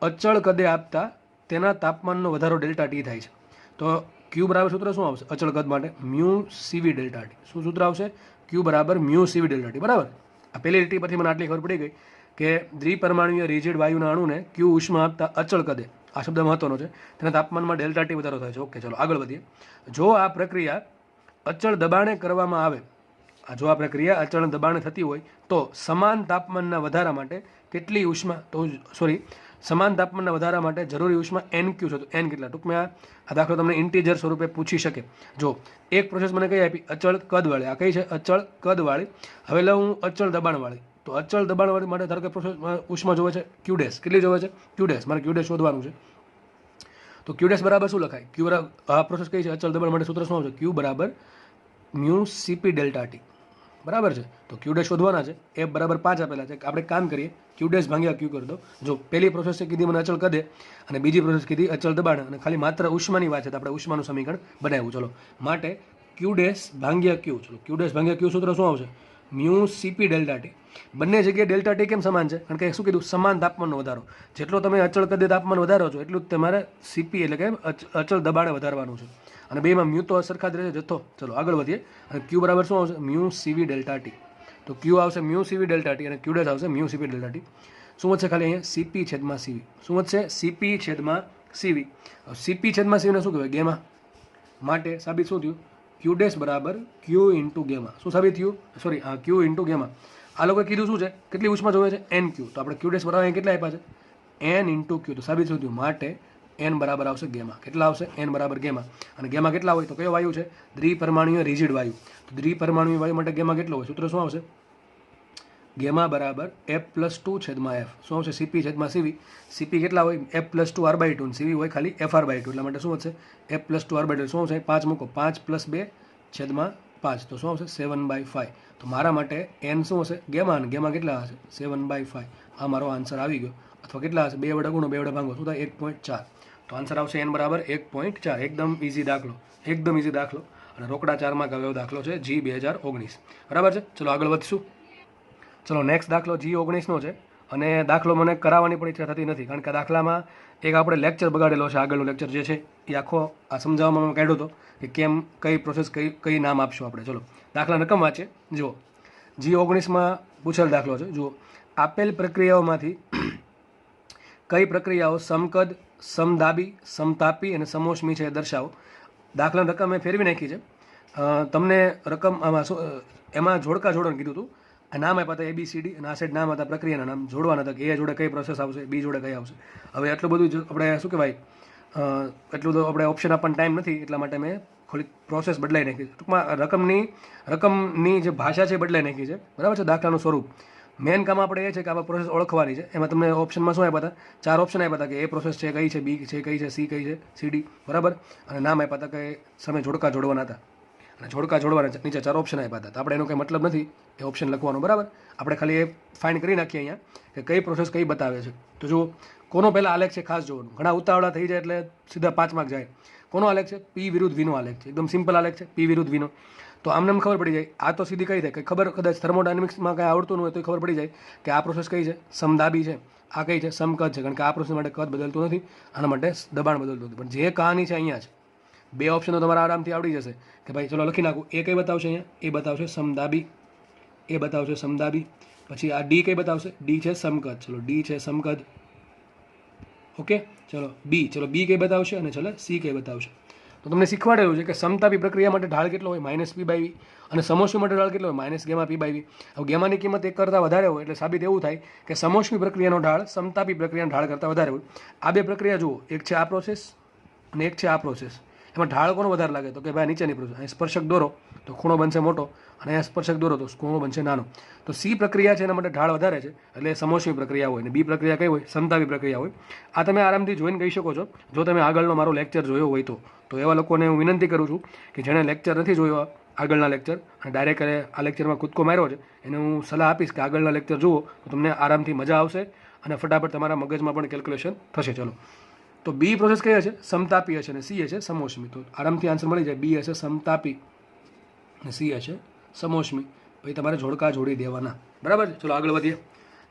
અચળ કદે આપતા તેના તાપમાનનો વધારો ડેલ્ટા ટી થાય છે. તો Q બરાબર સૂત્ર શું આવશે અચળ કદ માટે? મ્યુ સીવી ડેલ્ટા ટી. શું સૂત્ર આવશે? Q બરાબર મ્યુ સીવી ડેલ્ટા ટી. બરાબર? આ પહેલી લીટી પરથી મને આટલી ખબર પડી ગઈ કે દ્વિપરમાણવીય રિજિડ વાયુના અણુને Q ઉષ્મા આપતા અચળ કદે, આ શબ્દ મહત્વનો છે, તેના તાપમાનમાં ડેલ્ટા ટી વધારો થાય છે. ઓકે, ચલો આગળ વધીએ. જો આ પ્રક્રિયા અચળ દબાણે કરવામાં આવે, જો આ પ્રક્રિયા અચળ દબાણે થતી હોય તો સમાન તાપમાનના વધારા માટે કેટલી ઉષ્મા, તો સમાન તાપમાનના વધારા માટે જરૂરી ઉષ્મા NQ છે. તો N કેટલા? ટૂંકમાં આ દાખલો તમને ઇન્ટીજર સ્વરૂપે પૂછી શકે. જો એક પ્રોસેસ મને કઈ આપી? અચળ કદવાળી. આ કઈ છે? અચળ કદવાળી. હવે લઉં હું અચળ દબાણવાળી. તો અચળ દબાણવાળી માટે ધારો કે પ્રોસેસમાં ઉષ્મા જોવે છે Q ડેશ. કેટલી જોવે છે? Q dash. મારે Q ડેશ શોધવાનું છે. તો Q ડેશ બરાબર શું લખાય? Q બરાબર, આ પ્રોસેસ કઈ છે? અચળ દબાણ માટે સૂત્ર શું આવશે? Q બરાબર મ્યુ CP ડેલ્ટા ટી. બરાબર છે? તો Q ડેશ શોધવાના છે. F બરાબર 5 આપેલા છે. આપણે કામ કરીએ, Q ડેશ ભાગ્યા Q કરી દો. જો પહેલી પ્રોસેસ કીધી મને અચળ કદે, અને બીજી પ્રોસેસ કીધી અચળ દબાણ, અને ખાલી માત્ર ઉષ્માની વાત છે તો આપણે ઉષ્માનું સમીકરણ બનાવ્યું. ચલો, માટે Q ડેશ ભાગ્યા Q. ચલો, Q ડેશ ભાગ્યા Q સૂત્ર શું આવશે? Mu CP delta T. બંને જગ્યાએ ડેલ્ટા ટી કેમ સમાન છે? કારણ કે શું કીધું? સમાન તાપમાનનો વધારો. જેટલો તમે અચળ કદે તાપમાન વધારો છો એટલું જ તમારે CP એટલે કે અચળ દબાણે વધારવાનું છે. અને બેમાં મ્યુ તો સરખા જ રહેશે જથ્થો. ચલો આગળ વધીએ. અને Q બરાબર શું આવશે? Mu CV delta T. તો Q આવશે મ્યુ CV ડેલ્ટા ટી અને Q ડેશ આવશે મ્યુ CP ડેલ્ટા ટી. શું વધશે? ખાલી અહીંયા CP છેદમાં CV. શું વધશે? CP છેદમાં CV. CP છેદમાં CV ને શું કહેવાય? ગેમા. માટે સાબિત શું થયું? Q ડેશ બરાબર Q ઇન્ટુ ગેમા. શું સાબિત થયું? Q into gamma. આ લોકોએ કીધું શું છે? કેટલી ઉષ્મા જોવે છે? NQ. તો આપણે Q ડેશ બરાબર અહીંયા કેટલા આપ્યા છે? N into Q. તો સાબિત શું થયું? માટે N બરાબર આવશે ગેમા. કેટલા આવશે? N બરાબર ગેમા. અને ગેમા કેટલા હોય? તો કયો વાયુ છે? દ્વિપરમાણુય રિજિડ વાયુ. તો દ્વિપરમાણુય વાયુ માટે ગેમા કેટલો હોય? સૂત્ર શું આવશે? ગેમા બરાબર F+2 છેદમાં F. શું આવશે? CP છેદમાં CV. CP કેટલા હોય? F+2 R/2 અને CV હોય ખાલી FR/2. એટલા માટે શું વધશે? F+2 R/2. શું આવશે? 5 મૂકો. 5 + 2 છેદમાં 5. તો શું આવશે? 7/5. તો મારા માટે N શું હશે? ગેમા. અને ગેમા કેટલા હશે? 7/5. આ મારો આન્સર આવી ગયો. અથવા કેટલા હશે? 2 વડે ગુણો, 2 વડે ભાંગો. શું થાય? 1.4. તો આન્સર આવશે N બરાબર 1.4. એકદમ ઇઝી દાખલો, એકદમ ઇઝી દાખલો. અને રોકડા 4 માં કયો દાખલો છે? G2019. બરાબર છે? ચલો આગળ વધશું. ચલો નેક્સ્ટ દાખલો G19નો છે. અને દાખલો મને કરાવવાની પણ ઈચ્છા થતી નથી, કારણ કે દાખલામાં એક આપણે લેક્ચર બગાડેલો છે. આગળનો લેક્ચર જે છે એ આખો આ સમજાવવામાં મેં કાઢ્યો હતો કે કેમ, કઈ પ્રોસેસ, કઈ નામ આપશું આપણે. ચલો દાખલા રકમ વાંચે. જુઓ, G19માં પૂછેલ દાખલો છે. જુઓ, આપેલ પ્રક્રિયાઓમાંથી કઈ પ્રક્રિયાઓ સમકદ, સમદાબી, સમતાપી અને સમોષ્મી છે દર્શાવો. દાખલાની રકમ મેં ફેરવી નાખી છે. તમને રકમ આમાં એમાં જોડકા જોડવાનું કીધું હતું. આ નામ આપ્યા હતા ABCD અને આ સાઈડ નામ હતા પ્રક્રિયાના નામ જોડવાના હતા કે એ જોડે કઈ પ્રોસેસ આવશે, બી જોડે કઈ આવશે. હવે એટલું બધું આપણે શું કહેવાય, એટલું તો આપણે ઓપ્શન આપવાનો ટાઈમ નથી, એટલા માટે મેં થોડીક પ્રોસેસ બદલાઈ નાખી છે. ટૂંકમાં રકમની જે ભાષા છે એ બદલાઈ નાખી છે, બરાબર છે. દાખલાનું સ્વરૂપ મેન કામ આપણે એ છે કે આપણે પ્રોસેસ ઓળખવાની છે. એમાં તમને ઓપ્શનમાં શું આપ્યા હતા? 4 ઓપ્શન આપ્યા હતા કે એ પ્રોસેસ છે કઈ છે, બી છે કઈ છે, સી કઈ છે, CD, બરાબર. અને નામ આપ્યા હતા કે સામે જોડકા જોડવાના હતા અને જોડકા જોડવાના નીચે 4 ઓપ્શન આપ્યા હતા. તો આપણે એનો કંઈ મતલબ નથી એ ઓપ્શન લખવાનો, બરાબર. આપણે ખાલી એ ફાઇન્ડ કરી નાખીએ અહીંયા કે કઈ પ્રોસેસ કઈ બતાવે છે. તો જુઓ, કોનો પહેલાં આલેખ છે ખાસ જોવાનું. ઘણા ઉતાવળા થઈ જાય એટલે સીધા 5 માર્ક જાય. કોનો આલેખ છે? P વિરુદ્ધ V નો આલેખ છે. એકદમ સિમ્પલ આલેખ છે, P વિરુદ્ધ V નો. તો આમને ખબર પડી જાય. આ તો સીધી કઈ થાય કે ખબર, કદાચ થર્મોડાયનેમિક્સમાં કાંઈ આવડતું ન હોય તો ખબર પડી જાય કે આ પ્રોસેસ કઈ છે, સમદાબી છે, આ કઈ છે, સમકદ છે. કારણ કે આ પ્રોસેસ માટે કદ બદલતું નથી, આના માટે દબાણ બદલતું નથી. પણ જે કહાની છે અહીંયા છે, 2 ઓપ્શન તો તમારા આરામથી આવડી જશે કે ભાઈ ચલો લખી નાખું. એ કઈ બતાવશે અહીંયા? એ બતાવશે સમદાબી, એ બતાવશે સમદાબી. પછી આ D કઈ બતાવશે? D છે સમકદ. ચલો D છે સમકદ, ઓકે. ચલો B કઈ બતાવશે અને ચલો C કઈ બતાવશે. તો તમને શીખવાડેલું છે કે સમતાપી પ્રક્રિયા માટે ઢાળ કેટલો હોય? -P/V. અને સમોષ્મી માટે ઢાળ કેટલો હોય? -γ/P/V. હવે ગેમાની કિંમત 1 કરતાં વધારે હોય એટલે સાબિત એવું થાય કે સમોષ્મી પ્રક્રિયાનો ઢાળ સમતાપી પ્રક્રિયાના ઢાળ કરતાં વધારે હોય. આ બે પ્રક્રિયા જુઓ, એક છે આ પ્રોસેસ અને એક છે આ પ્રોસેસ. એમાં ઢાળ કોનો વધારે લાગે? તો કે ભાઈ નીચેની પ્રોસેસ. અહીં સ્પર્શક દોરો તો ખૂણો બનશે મોટો અને અહીંયા સ્પર્શક દોરો તો ખૂણો બનશે નાનો. તો C પ્રક્રિયા છે એના માટે ઢાળ વધારે છે એટલે સમોષ્મી પ્રક્રિયા હોય, અને B પ્રક્રિયા કઈ હોય? સમતાપી પ્રક્રિયા હોય. આ તમે આરામથી જોઈને કહી શકો છો જો તમે આગળનો મારો લેક્ચર જોયો હોય તો એવા લોકોને હું વિનંતી કરું છું કે જેણે લેક્ચર નથી જોયો આગળના લેક્ચર અને ડાયરેક્ટ આ લેક્ચરમાં કૂદકો માર્યો છે, એને હું સલાહ આપીશ કે આગળના લેક્ચર જુઓ તો તમને આરામથી મજા આવશે અને ફટાફટ તમારા મગજમાં પણ કેલ્ક્યુલેશન થશે. ચલો, તો B પ્રોસેસ કઈ હશે? સમતાપી હશે અને C હશે સમોષ્મી. તો આરામથી આન્સર મળી જાય. B હશે સમતાપી અને C હશે સમોષ્મી. પછી તમારે જોડકા જોડી દેવાના, બરાબર છે. ચલો આગળ વધીએ,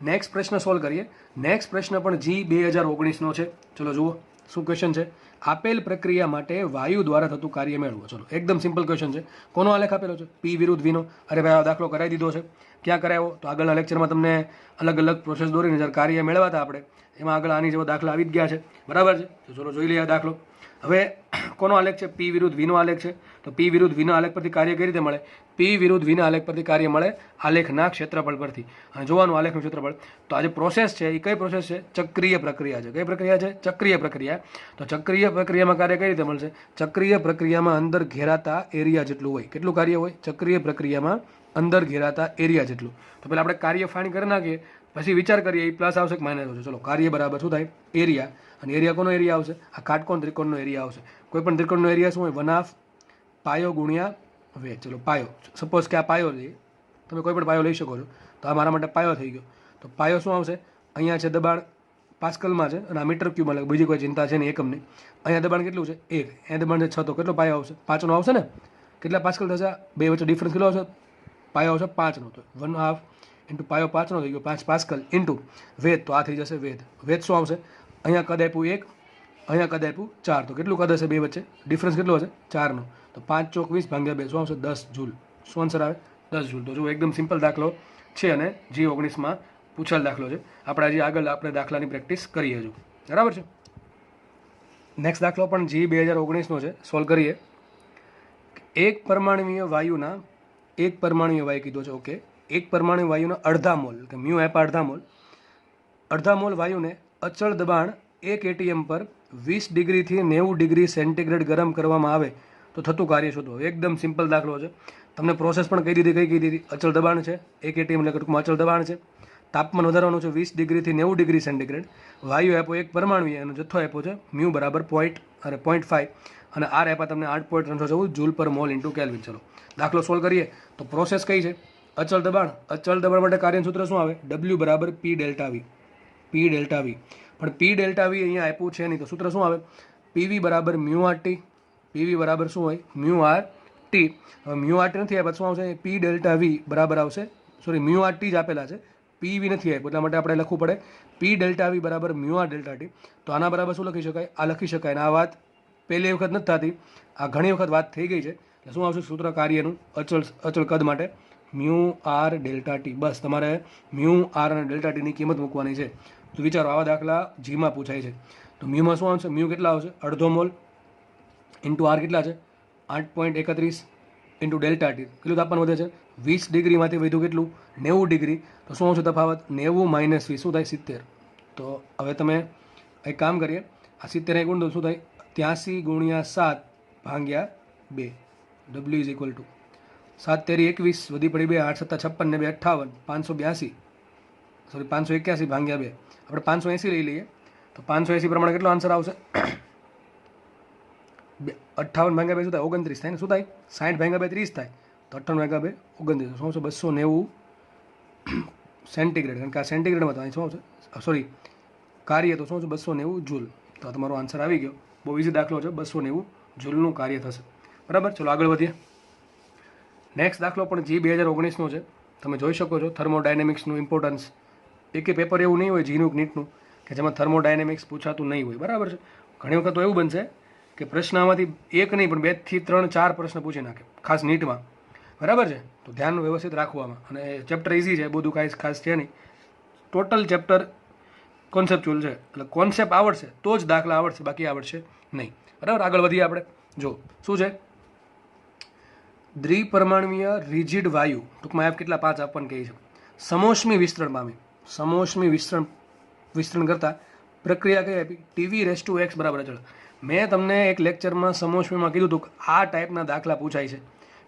નેક્સ્ટ પ્રશ્ન સોલ્વ કરીએ. નેક્સ્ટ પ્રશ્ન પણ G2019નો છે. ચલો જુઓ શું ક્વેશ્ચન છે. આપેલ પ્રક્રિયા માટે વાયુ દ્વારા થતું કાર્ય મેળવો. ચલો એકદમ સિમ્પલ ક્વેશ્ચન છે. કોનો આલેખ આપેલો છે? P વિરુદ્ધ V નો. અરે ભાઈ આ દાખલો કરાવી દીધો છે. ક્યાં કરાવ્યો? તો આગળના લેક્ચરમાં તમને અલગ અલગ પ્રોસેસ દોરીને જ્યારે કાર્ય મેળવાતા આપણે એમાં આગળ આની જેવો દાખલા આવી જ ગયા છે, બરાબર છે. તો ચલો જોઈ લઈએ આ દાખલો. હવે કોનો આલેખ છે? P વિરુદ્ધ V નો આલેખ છે. તો P વિરુદ્ધ V ના આલેખ પરથી કાર્ય કઈ રીતે મળે? P વિરુદ્ધ V ના આલેખ પરથી કાર્ય મળે આલેખના ક્ષેત્રફળ પરથી. અને જોવાનું આલેખનું ક્ષેત્રફળ. તો આ જે પ્રોસેસ છે એ કઈ પ્રોસેસ છે? ચક્રીય પ્રક્રિયા છે. કઈ પ્રક્રિયા છે? ચક્રીય પ્રક્રિયા. તો ચક્રીય પ્રક્રિયામાં કાર્ય કઈ રીતે મળશે? ચક્રીય પ્રક્રિયામાં અંદર ઘેરાતા એરિયા જેટલું હોય. કેટલું કાર્ય હોય? ચક્રીય પ્રક્રિયામાં અંદર ઘેરાતા એરિયા જેટલું. તો પહેલાં આપણે કાર્ય ફાઇન્ડ કરી નાખીએ, પછી વિચાર કરીએ એ પ્લસ આવશે કે માઇનસ આવશે. ચલો કાર્ય બરાબર શું થાય? એરિયા. અને એરિયા કોનો એરિયા આવશે? આ કાટકોણ ત્રિકોણનો એરિયા આવશે. કોઈ પણ ત્રિકોણનો એરિયા શું હોય? 1/2 પાયો ગુણ્યા વેધ. ચલો પાયો, સપોઝ કે આ પાયો લઈએ, તમે કોઈ પણ પાયો લઈ શકો છો. તો આ મારા માટે પાયો થઈ ગયો. તો પાયો શું આવશે? અહીંયા છે દબાણ પાસ્કલમાં છે અને આ મીટર ક્યુબમાં, એટલે બીજી કોઈ ચિંતા છે નહીં, એકમ નહીં. અહીંયા દબાણ કેટલું છે? 1. અહીંયા દબાણ છે 6. તો કેટલો પાયો આવશે? 5નો આવશે ને. કેટલા પાસ્કલ થશે? બે વચ્ચે ડિફરન્સ કેટલો આવશે? પાયો આવશે 5નો. તો 1/2 ઇન્ટુ પાયો 5નો થઈ ગયો 5 પાસ્કલ ઇન્ટુ વેધ. તો આ થઈ જશે વેધ. વેધ શું આવશે? અહીંયા કદ આપ્યું 1, અહીંયા કદ આપ્યું 4. તો કેટલું કદ હશે બે વચ્ચે? ડિફરન્સ કેટલો હશે? 4નો. તો 5 ચોક 20 ભાગ્યા 2 શું આવશે? 10 જૂલ. શું આન્સર આવે? 10 જૂલ. તો જો એકદમ સિમ્પલ દાખલો છે અને G19માં પૂછેલ દાખલો છે. આપણે હજી આગળ આપણે દાખલાની પ્રેક્ટિસ કરીએ હજુ, બરાબર છે. નેક્સ્ટ દાખલો પણ G2019નો છે. સોલ્વ કરીએ. એક પરમાણુય વાયુના વાયુ કીધો છે, ઓકે. એક પરમાણુ વાયુના અડધા મોલ, કે મ્યુ આપ્યા અડધા મોલ વાયુને અચળ દબાણ 1 atm પર 20 ડિગ્રીથી 90 ડિગ્રી સેન્ટીગ્રેડ ગરમ કરવામાં આવે તો થતું કાર્ય શોધો. એકદમ સિમ્પલ દાખલો છે. તમને પ્રોસેસ પણ કહી દીધી. અચળ દબાણ છે 1 atm એટલે ટૂંકમાં અચળ દબાણ છે. તાપમાન વધારવાનું છે 20 ડિગ્રીથી 90 ડિગ્રી સેન્ટીગ્રેડ. વાયુ આપ્યો એક પરમાણુ એનો જથ્થો આપ્યો છે મ્યુ બરાબર 0.5 અને આર આપ્યા તમને 8.314 જૂલ પર મોલ ઇન્ટુ કેલ્વિન. ચલો દાખલો સોલ્વ કરીએ. તો પ્રોસેસ કઈ છે? અચળ દબાણ. અચળ દબાણ માટે કાર્યનું સૂત્ર શું આવે? W બરાબર P ડેલ્ટા V. પણ P ડેલ્ટા V અહીંયા આપ્યું છે નહીં, તો સૂત્ર શું આવે? PV બરાબર મ્યુ આર ટી. PV બરાબર શું હોય? Mu R T. હવે મ્યુ આર ટી નથી આપ્યા, શું આવશે? P ડેલ્ટા V બરાબર આવશે, સોરી મ્યુ આર ટી જ આપેલા છે, PV નથી આપ્યું, એટલા માટે આપણે લખવું પડે P ડેલ્ટા V બરાબર મ્યુ આર ડેલ્ટા ટી. તો આના બરાબર શું લખી શકાય? આ લખી શકાય. અને આ વાત પહેલી વખત નથી થતી, આ ઘણી વખત વાત થઈ ગઈ છે. એટલે શું આવશે સૂત્ર કાર્યનું અચળ કદ માટે? Mu r delta t. બસ તમારે મ્યુ આર અને ડેલ્ટા ટીની કિંમત મૂકવાની છે. તો વિચારો, આવા દાખલા જીમાં પૂછાય છે. તો મ્યુમાં શું આવશે? મ્યુ કેટલા આવશે? અડધો મોલ ઇન્ટુ આર કેટલા છે? 8.31 ઇન્ટુ ડેલ્ટા ટી. કેટલું તાપમાન વધે છે? 20 ડિગ્રીમાંથી વધ્યું કેટલું? 90 ડિગ્રી. તો શું આવશે તફાવત? 90 માઇનસ 20 શું થાય? 70. તો હવે તમે એક કામ કરીએ, આ 70 અહીં ગુણ દો, શું થાય? 83 ગુણ્યા 7 ભાગ્યા 2. ડબલ્યુ ઇઝ ઇક્વલ ટુ 7 તેરી 21 વધી પડી 2, 8 7 56 ને 2 58, 582 સોરી 581 ભાગ્યા 2. આપણે 580 લઈ લઈએ. તો 580 પ્રમાણે કેટલો આન્સર આવશે? 58 ભાગ્યા 2 શું થાય? 29 થાય ને? શું થાય? 60 ભાગ્યા 2 30 થાય. તો 58 ભાગ્યા 2 29. શું આવશે? 290 સેન્ટીગ્રેડ. કારણ કે આ સેન્ટીગ્રેડમાં તો અહીં શું આવશે? સોરી, કાર્ય તો શું છે? 290 જૂલ. તો આ તમારો આન્સર આવી ગયો. બહુ ઇઝી દાખલો છે. 290 જૂલનું કાર્ય થશે. બરાબર, ચલો આગળ વધીએ. નેક્સ્ટ દાખલો પણ જી 2019નો છે. તમે જોઈ શકો છો થર્મોડાયનેમિક્સનું ઇમ્પોર્ટન્સ. એકે પેપર એવું નહીં હોય જીનું નીટનું કે જેમાં થર્મોડાયનેમિક્સ પૂછાતું નહીં હોય. બરાબર છે. ઘણી વખત તો એવું બનશે કે પ્રશ્નમાંથી એક નહીં પણ 2 થી 3 4 પ્રશ્ન પૂછી નાખે, ખાસ નીટમાં. બરાબર છે. તો ધ્યાન વ્યવસ્થિત રાખવામાં. અને ચેપ્ટર ઇઝી છે, બધું કાંઈ ખાસ છે નહીં. ટોટલ ચેપ્ટર કોન્સેપ્ચ્યુઅલ છે, એટલે કોન્સેપ્ટ આવડશે તો જ દાખલા આવડશે, બાકી આવડશે નહીં. બરાબર, આગળ વધીએ આપણે. જો શું છે? દ્વિપરમાણુય રિજિડ વાયુ, ટૂંકમાં એફ કેટલા 5 આપવાનું કહે છે, સમોષ્મી વિસ્તરણ પામી. સમોષ્મી વિસ્તરણ કરતા પ્રક્રિયા કઈ આપી? Tv⁴x બરાબર અચળ. મેં તમને એક લેક્ચરમાં સમોષ્મીમાં કીધું હતું કે આ ટાઈપના દાખલા પૂછાય છે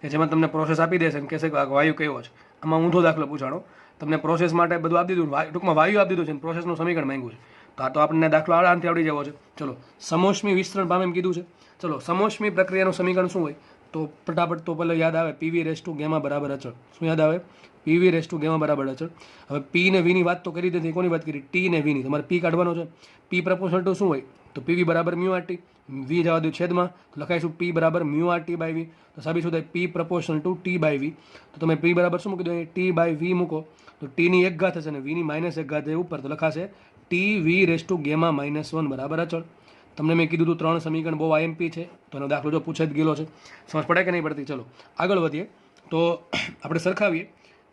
કે જેમાં તમને પ્રોસેસ આપી દેશે અને કહેશે કે વાયુ કયો છે. આમાં ઊંધો દાખલો પૂછાણો. તમને પ્રોસેસ માટે બધું આપી દીધું, ટૂંકમાં વાયુ આપી દીધું છે, પ્રોસેસનું સમીકરણ માંગ્યું છે. તો આ તો આપણને દાખલો આરામથી આવડી જવો છે. ચલો, સમોષ્મી વિસ્તરણ પામે એમ કીધું છે. ચલો, સમોષ્મી પ્રક્રિયાનું સમીકરણ શું હોય? તો ફટાફટ તો પહેલાં યાદ આવે Pv⁴ બરાબર અચળ. શું યાદ આવે? Pv⁴ બરાબર અચળ. હવે પી ને વીની વાત તો કરી દીધી. કોની વાત કરી? ટી ને વીની. તમારે પી કાઢવાનો છે. પી પ્રપોર્શનલ ટુ શું હોય? તો પીવી બરાબર મ્યુ આર ટી. વી જવા દો છેદમાં, તો લખાઈશું પી બરાબર mu R t by v. તો સાબિત શું થાય? P proportional to t by v. તો તમે પી બરાબર શું મૂકી દો? ટી બાય વી મૂકો તો ટીની 1 ઘાત હશે અને વીની -1 ઘાત એ ઉપર, તો લખાશે Tv⁴ બરાબર અચળ. તમને મેં કીધું હતું 3 સમીકરણ બહુ આઈએમપી છે, તો એનો દાખલો જો પૂછાઈ જ ગયેલો છે. સમજ પડે કે નહીં પડતી? ચલો આગળ વધીએ. તો આપણે સરખાવીએ.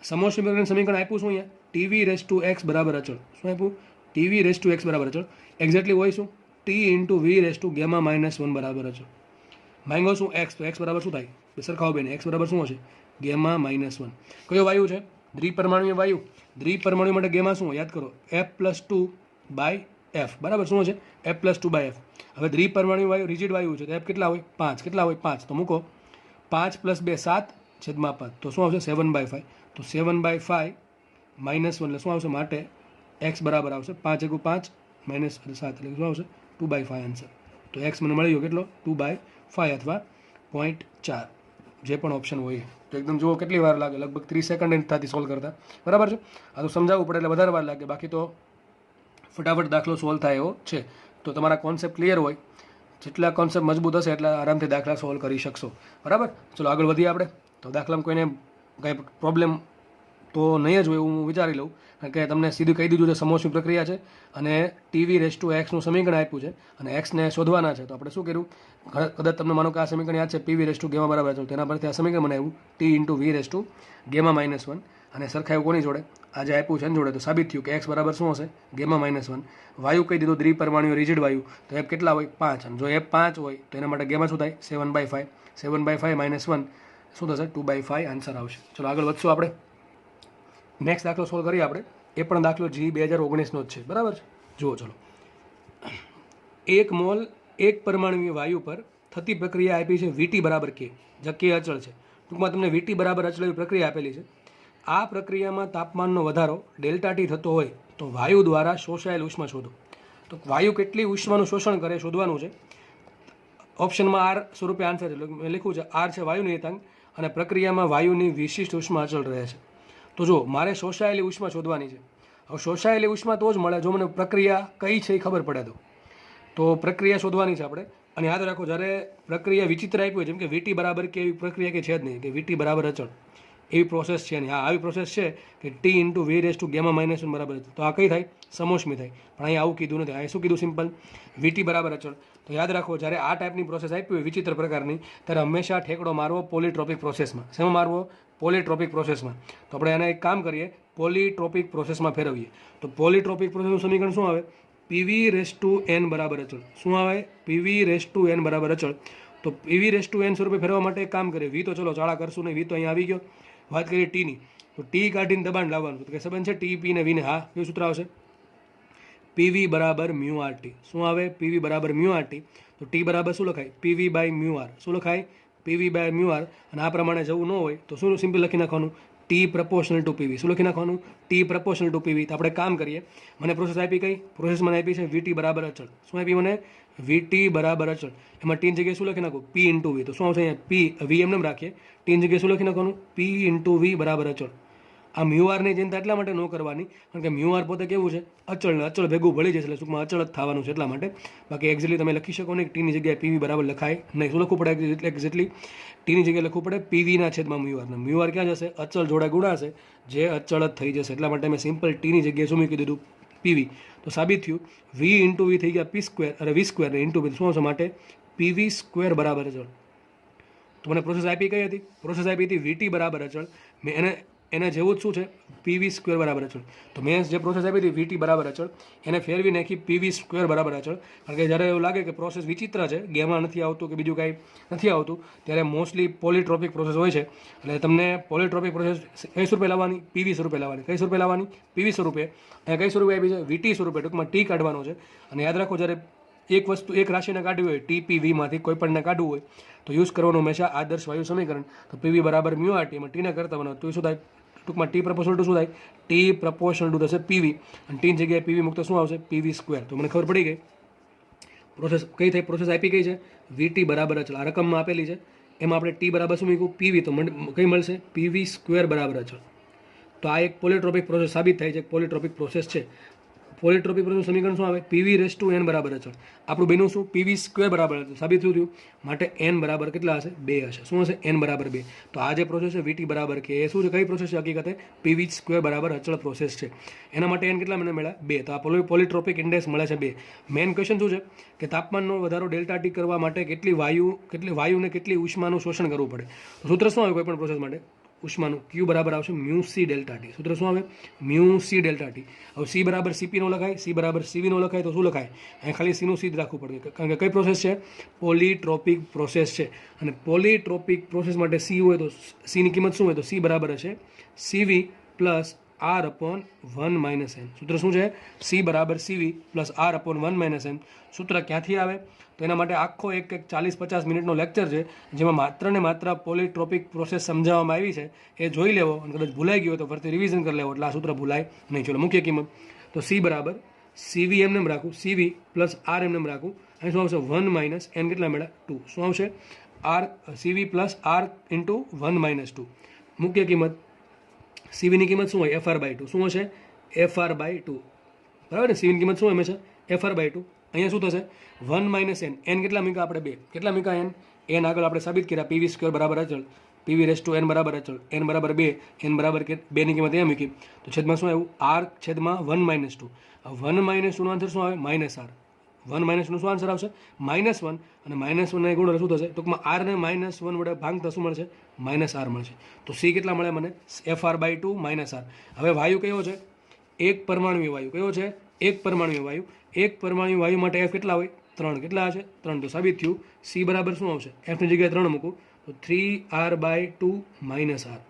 સમોષ્મી સમીકરણ આપ્યું શું અહીંયા? Tv⁴x બરાબર અચળ. શું આપ્યું? Tv⁴x બરાબર અચળ. એક્ઝેક્ટલી હોય શું? T⁴ બરાબર અચળ. માંગ્યો શું? x. તો x બરાબર શું થાય? સરખાવો બેન. x બરાબર શું હશે? γ-1. કયો વાયુ છે? દ્વિપરમાણુય વાયુ. દ્વિપરમાણુ માટે ગેમા શું? યાદ કરો, F+2/F. બરાબર શું છે? F+2/F. હવે દ્વિપરમાણુ વાયુ રિજિડ વાયુ છે તો F કેટલા હોય? 5. કેટલા હોય? 5. તો મૂકો 5 + 2 7 છેદમાં 5. તો શું આવશે? 7/5. તો 7/5 -1 એટલે શું આવશે? માટે x બરાબર આવશે 5 × 5 -7 એટલે શું આવશે? 2/5 આન્સર. તો x મને મળી ગયો કેટલો? 2/5 અથવા 0.4, જે પણ ઓપ્શન હોય. તો એકદમ જુઓ કેટલી વાર લાગે, લગભગ 30 સેકન્ડ થતી સોલ્વ કરતા. બરાબર છે. આ તો સમજાવવું પડે એટલે વધારે વાર લાગે, બાકી તો ફટાફટ દાખલો સોલ્વ થાય એવો છે. તો તમારા કોન્સેપ્ટ ક્લિયર હોય, જેટલા કોન્સેપ્ટ મજબૂત હશે એટલા આરામથી દાખલા સોલ્વ કરી શકશો. બરાબર, ચલો આગળ વધીએ આપણે. તો દાખલામાં કોઈને કાંઈ પ્રોબ્લેમ તો નહીં જ હોય એવું હું વિચારી લઉં, કારણ કે તમને સીધું કહી દીધું છે સમોષ્મી પ્રક્રિયા છે અને Tv⁴x સમીકરણ આપ્યું છે અને એક્સને શોધવાના છે. તો આપણે શું કર્યું? કદાચ તમને માનો કે આ સમીકરણ યાદ છે Pv⁴ બરાબર છે, તેના પરથી આ સમીકરણ બનાવ્યું T⁴ અને સરખાયું કોની જોડે? આ જે આપ્યું છે એની જોડે. તો સાબિત થયું કે x બરાબર શું હશે? γ-1. વાયુ કહી દીધું દ્વિપરમાણુય રિજિડ વાયુ, તો F કેટલા હોય? 5. અને જો F 5 હોય તો એના માટે ગેમા શું થાય? 7/5. 7/5 - 1 શું થશે? 2/5 આન્સર આવશે. ચલો આગળ વધશું આપણે. નેક્સ્ટ દાખલો સોલ્વ કરીએ આપણે. એ પણ દાખલો જી 2019નો જ છે. બરાબર છે. જુઓ ચલો. 1 મોલ 1 પરમાણુય વાયુ પર થતી પ્રક્રિયા આપી છે Vt બરાબર K, જ્યાં K અચળ છે. ટૂંકમાં તમને Vt બરાબર અચળ એવી પ્રક્રિયા આપેલી છે. આ પ્રક્રિયામાં તાપમાનનો વધારો ΔT થતો હોય તો વાયુ દ્વારા શોષાયેલ ઉષ્મા શોધો. તો વાયુ કેટલી ઉષ્માનું શોષણ કરે શોધવાનું છે. ઓપ્શનમાં આર સ્વરૂપે આન્સર છે. મેં લખ્યું છે આર છે વાયુની નિયતાંક અને પ્રક્રિયામાં વાયુની વિશિષ્ટ ઉષ્મા અચળ રહે છે. તો જો મારે શોષાયેલી ઉષ્મા શોધવાની છે. હવે શોષાયેલી ઉષ્મા તો જ મળે જો મને પ્રક્રિયા કઈ છે એ ખબર પડે. તો પ્રક્રિયા શોધવાની છે આપણે. અને યાદ રાખો, જ્યારે પ્રક્રિયા વિચિત્ર આપી હોય, જેમ કે Vt બરાબર કે એવી પ્રક્રિયા કે છે જ નહીં કે Vt બરાબર અચળ એવી પ્રોસેસ છે નહીં. હા, આવી પ્રોસેસ છે કે T⁴ બરાબર છે. તો આ કઈ થાય? સમોષ્મી થાય. પણ અહીંયા આવું કીધું નથી. અહીંયા શું કીધું? સિમ્પલ Vt બરાબર અચળ. તો યાદ રાખો, જ્યારે આ ટાઈપની પ્રોસેસ આપી હોય વિચિત્ર પ્રકારની, ત્યારે હંમેશા ઠેકડો મારવો પોલીટ્રોપિક પ્રોસેસમાં. શેમાં મારવો? પોલીટ્રોપિક પ્રોસેસમાં. તો આપણે એને એક કામ કરીએ, પોલીટ્રોપિક પ્રોસેસમાં ફેરવીએ. તો પોલીટ્રોપિક પ્રોસેસનું સમીકરણ શું આવે? PV⁴n બરાબર અચળ. શું આવે? PV⁴n બરાબર અચળ. તો PV⁴n સ્વરૂપે ફેરવવા માટે એક કામ કરીએ. વી તો ચલો ચાળા કરશું નહીં, વી તો અહીંયા આવી ગયો. વાત કરીએ ટીની, તો ટી કાઢીને દબાણ લાવવાનું. તો કે સંબંધ છે ટી પી ને વીને? હા. કયું સૂત્ર આવશે? PV બરાબર μRT. શું આવે? PV બરાબર μRT. તો ટી બરાબર શું લખાય? PV/μR. શું લખાય? PV/μR. અને આ પ્રમાણે જવું ન હોય તો શું સિમ્પલ લખી નાખવાનું? T proportional to PV. શું લખી નાખવાનું? T proportional to PV. તો આપણે કામ કરીએ. મને પ્રોસેસ આપી કઈ? પ્રોસેસ મને આપી છે VT બરાબર અચળ. શું આપી મને? VT બરાબર અચળ. એમાં ટી જગ્યાએ શું લખી નાખું? P into V. તો શું આવશે અહીંયા? P V એમને રાખીએ. ટી જગ્યાએ શું લખી નાખવાનું? P into V બરાબર અચળ. આ મ્યુઆરની ચિંતા એટલા માટે ન કરવાની, કારણ કે મ્યુઆર પોતે કેવું છે? અચળ ને અચળ ભેગું ભળી જશે, એટલે ટૂંકમાં અચળ જ થવાનું છે એટલા માટે. બાકી એક્ઝેક્ટલી તમે લખી શકો નહીં, ટીની જગ્યાએ PV બરાબર લખાય નહીં. શું લખવું પડે? એક્ઝેક્ટલી ટીની જગ્યાએ લખવું પડે PVના છેદમાં મ્યુઆર. મ્યુઆર ક્યાં જશે? અચળ જોડે ગુણાશે, જે અચળ જ થઈ જશે. એટલા માટે મેં સિમ્પલ ટીની જગ્યાએ શું મૂકી દીધું? PV. તો સાબિત થયું V into V થઈ ગયા P², અરે V² ને ઇન્ટુ V શું આવશે? માટે PV² બરાબર અચળ. તો મને પ્રોસેસ આપી કઈ હતી? પ્રોસેસ આપી હતી VT બરાબર અચળ. મેં એને જેવું જ શું છે? PV² બરાબર અચળ. તો મેં જે પ્રોસેસ આપી હતી VT બરાબર અચળ, એને ફેરવી નાખી PV² બરાબર અચળ. કારણ કે જ્યારે એવું લાગે કે પ્રોસેસ વિચિત્ર છે, ગેમાં નથી આવતું કે બીજું કાંઈ નથી આવતું, ત્યારે મોસ્ટલી પોલીટ્રોપિક પ્રોસેસ હોય છે. એટલે તમને પોલીટ્રોપિક પ્રોસેસ કઈ સ્વરૂપે લાવવાની? PV સ્વરૂપે લાવવાની. કઈ સ્વરૂપે લાવવાની? PV સ્વરૂપે. અહીંયા કઈ સ્વરૂપે આપી છે? VT સ્વરૂપે. ટૂંકમાં ટી કાઢવાનો છે. અને યાદ રાખો, જ્યારે એક વસ્તુ એક રાશિને કાઢવી હોય, TPVમાંથી કોઈ પણને કાઢવું હોય તો યુઝ કરવાનું હંમેશા આદર્શ વાયુ સમીકરણ. તો PV બરાબર μRT. એમાં ટીને કરતા બનો તો શું થાય? ટૂંકમાં T proportional to શું થાય? T proportional to થશે PV. અને ટી જગ્યાએ PV મૂકતો શું આવશે? PV². તો મને ખબર પડી ગઈ પ્રોસેસ કઈ થઈ. પ્રોસેસ આપી કઈ છે? VT બરાબર અચળ. આ રકમમાં આપેલી છે. એમાં આપણે T બરાબર શું મૂક્યું? PV. તો કઈ મળશે? PV² બરાબર અચળ. તો આ એક પોલીટ્રોપિક પ્રોસેસ સાબિત થાય છે. એક પોલીટ્રોપિક પ્રોસેસ છે. પોલીટ્રોપિક પ્રોસેસ સમીકરણ શું આવે? PV⁴n બરાબર અચળ. આપણું બેનું શું? PV² બરાબર અચળ સાબિત થયું. માટે n બરાબર કેટલા હશે? 2 હશે. શું હશે? n બરાબર 2. તો આ જે પ્રોસેસ છે VT બરાબર કે એ શું છે? કઈ પ્રોસેસ છે? હકીકતે PV² બરાબર અચળ પ્રોસેસ છે. એના માટે n કેટલા મને મળ્યા? 2. તો આ પોલીટ્રોપિક ઇન્ડેક્સ મળે છે 2. મેઇન ક્વેશ્ચન શું છે? કે તાપમાનનો વધારો ΔT કરવા માટે કેટલી વાયુને કેટલી ઉષ્માનું શોષણ કરવું પડે? સૂત્ર શું આવે કોઈ પણ પ્રોસેસ માટે? ઉષ્માનું. Q બરાબર આવશે μc∆T. સૂત્ર શું આવે? μc∆T. હવે C બરાબર CP નો લખાય, C બરાબર CV નો લખાય તો શું લખાય? અહીં ખાલી C નું C જ રાખવું પડે, કારણ કે કઈ પ્રોસેસ છે? પોલીટ્રોપિક પ્રોસેસ છે. અને પોલીટ્રોપિક પ્રોસેસ માટે C હોય તો C ની કિંમત શું હોય? તો C બરાબર છે CV + R/1 - n. સૂત્ર શું છે? C બરાબર CV + R/1 - n. સૂત્ર ક્યાંથી આવે? તો એના માટે આખો એક 40-50 મિનિટનો લેક્ચર છે, જેમાં માત્ર ને માત્ર પોલીટ્રોપિક પ્રોસેસ સમજાવવામાં આવી છે. એ જોઈ લેવો, અને કદાચ ભૂલાઈ ગયો તો ફરીથી રિવિઝન કરી લેવો, એટલે આ સૂત્ર ભૂલાય નહીં. ચલો મુખ્ય કિંમત. તો C બરાબર CV એમને રાખું, CV + R એમને રાખું. અહીં શું આવશે? 1 - n. કેટલા મળ્યા? 2. શું આવશે? CV + R × 1 - 2. મુખ્ય કિંમત CV ની કિંમત શું હોય? FR/2. શું હશે? FR/2. બરાબર ને? CV ની કિંમત શું હોય હંમેશા? FR/2. અહીંયા શું થશે? 1 - n. n કેટલા મૂક્યા આપણે? 2. કેટલા મૂક્યા? n આગળ આપણે સાબિત કર્યા PV² બરાબર અચળ, PV⁴n બરાબર અચળ, n બરાબર 2, n બરાબર 2 ની કિંમત અહીંયા મૂકી. તો છેદમાં શું આવ્યું? R/1 - 2. 1 - 2 નો આન્સર શું આવે? -R. 1 - 2 નો શું આન્સર આવશે? -1. અને -1 ના ગુણ શું થશે? ટૂંકમાં R ને -1 વડે ભાંગતા શું મળશે? -R મળશે. તો C કેટલા મળે મને? FR/2 -R. હવે વાયુ કયો છે? એક પરમાણુ વાયુ. કયો છે? એક પરમાણુ વાયુ. એક પરમાણુ વાયુ માટે F કેટલા હોય? 3. કેટલા હશે? 3. તો સાબિત થયું C બરાબર શું આવશે? F ની જગ્યાએ 3 મૂકું તો 3R/2 - R.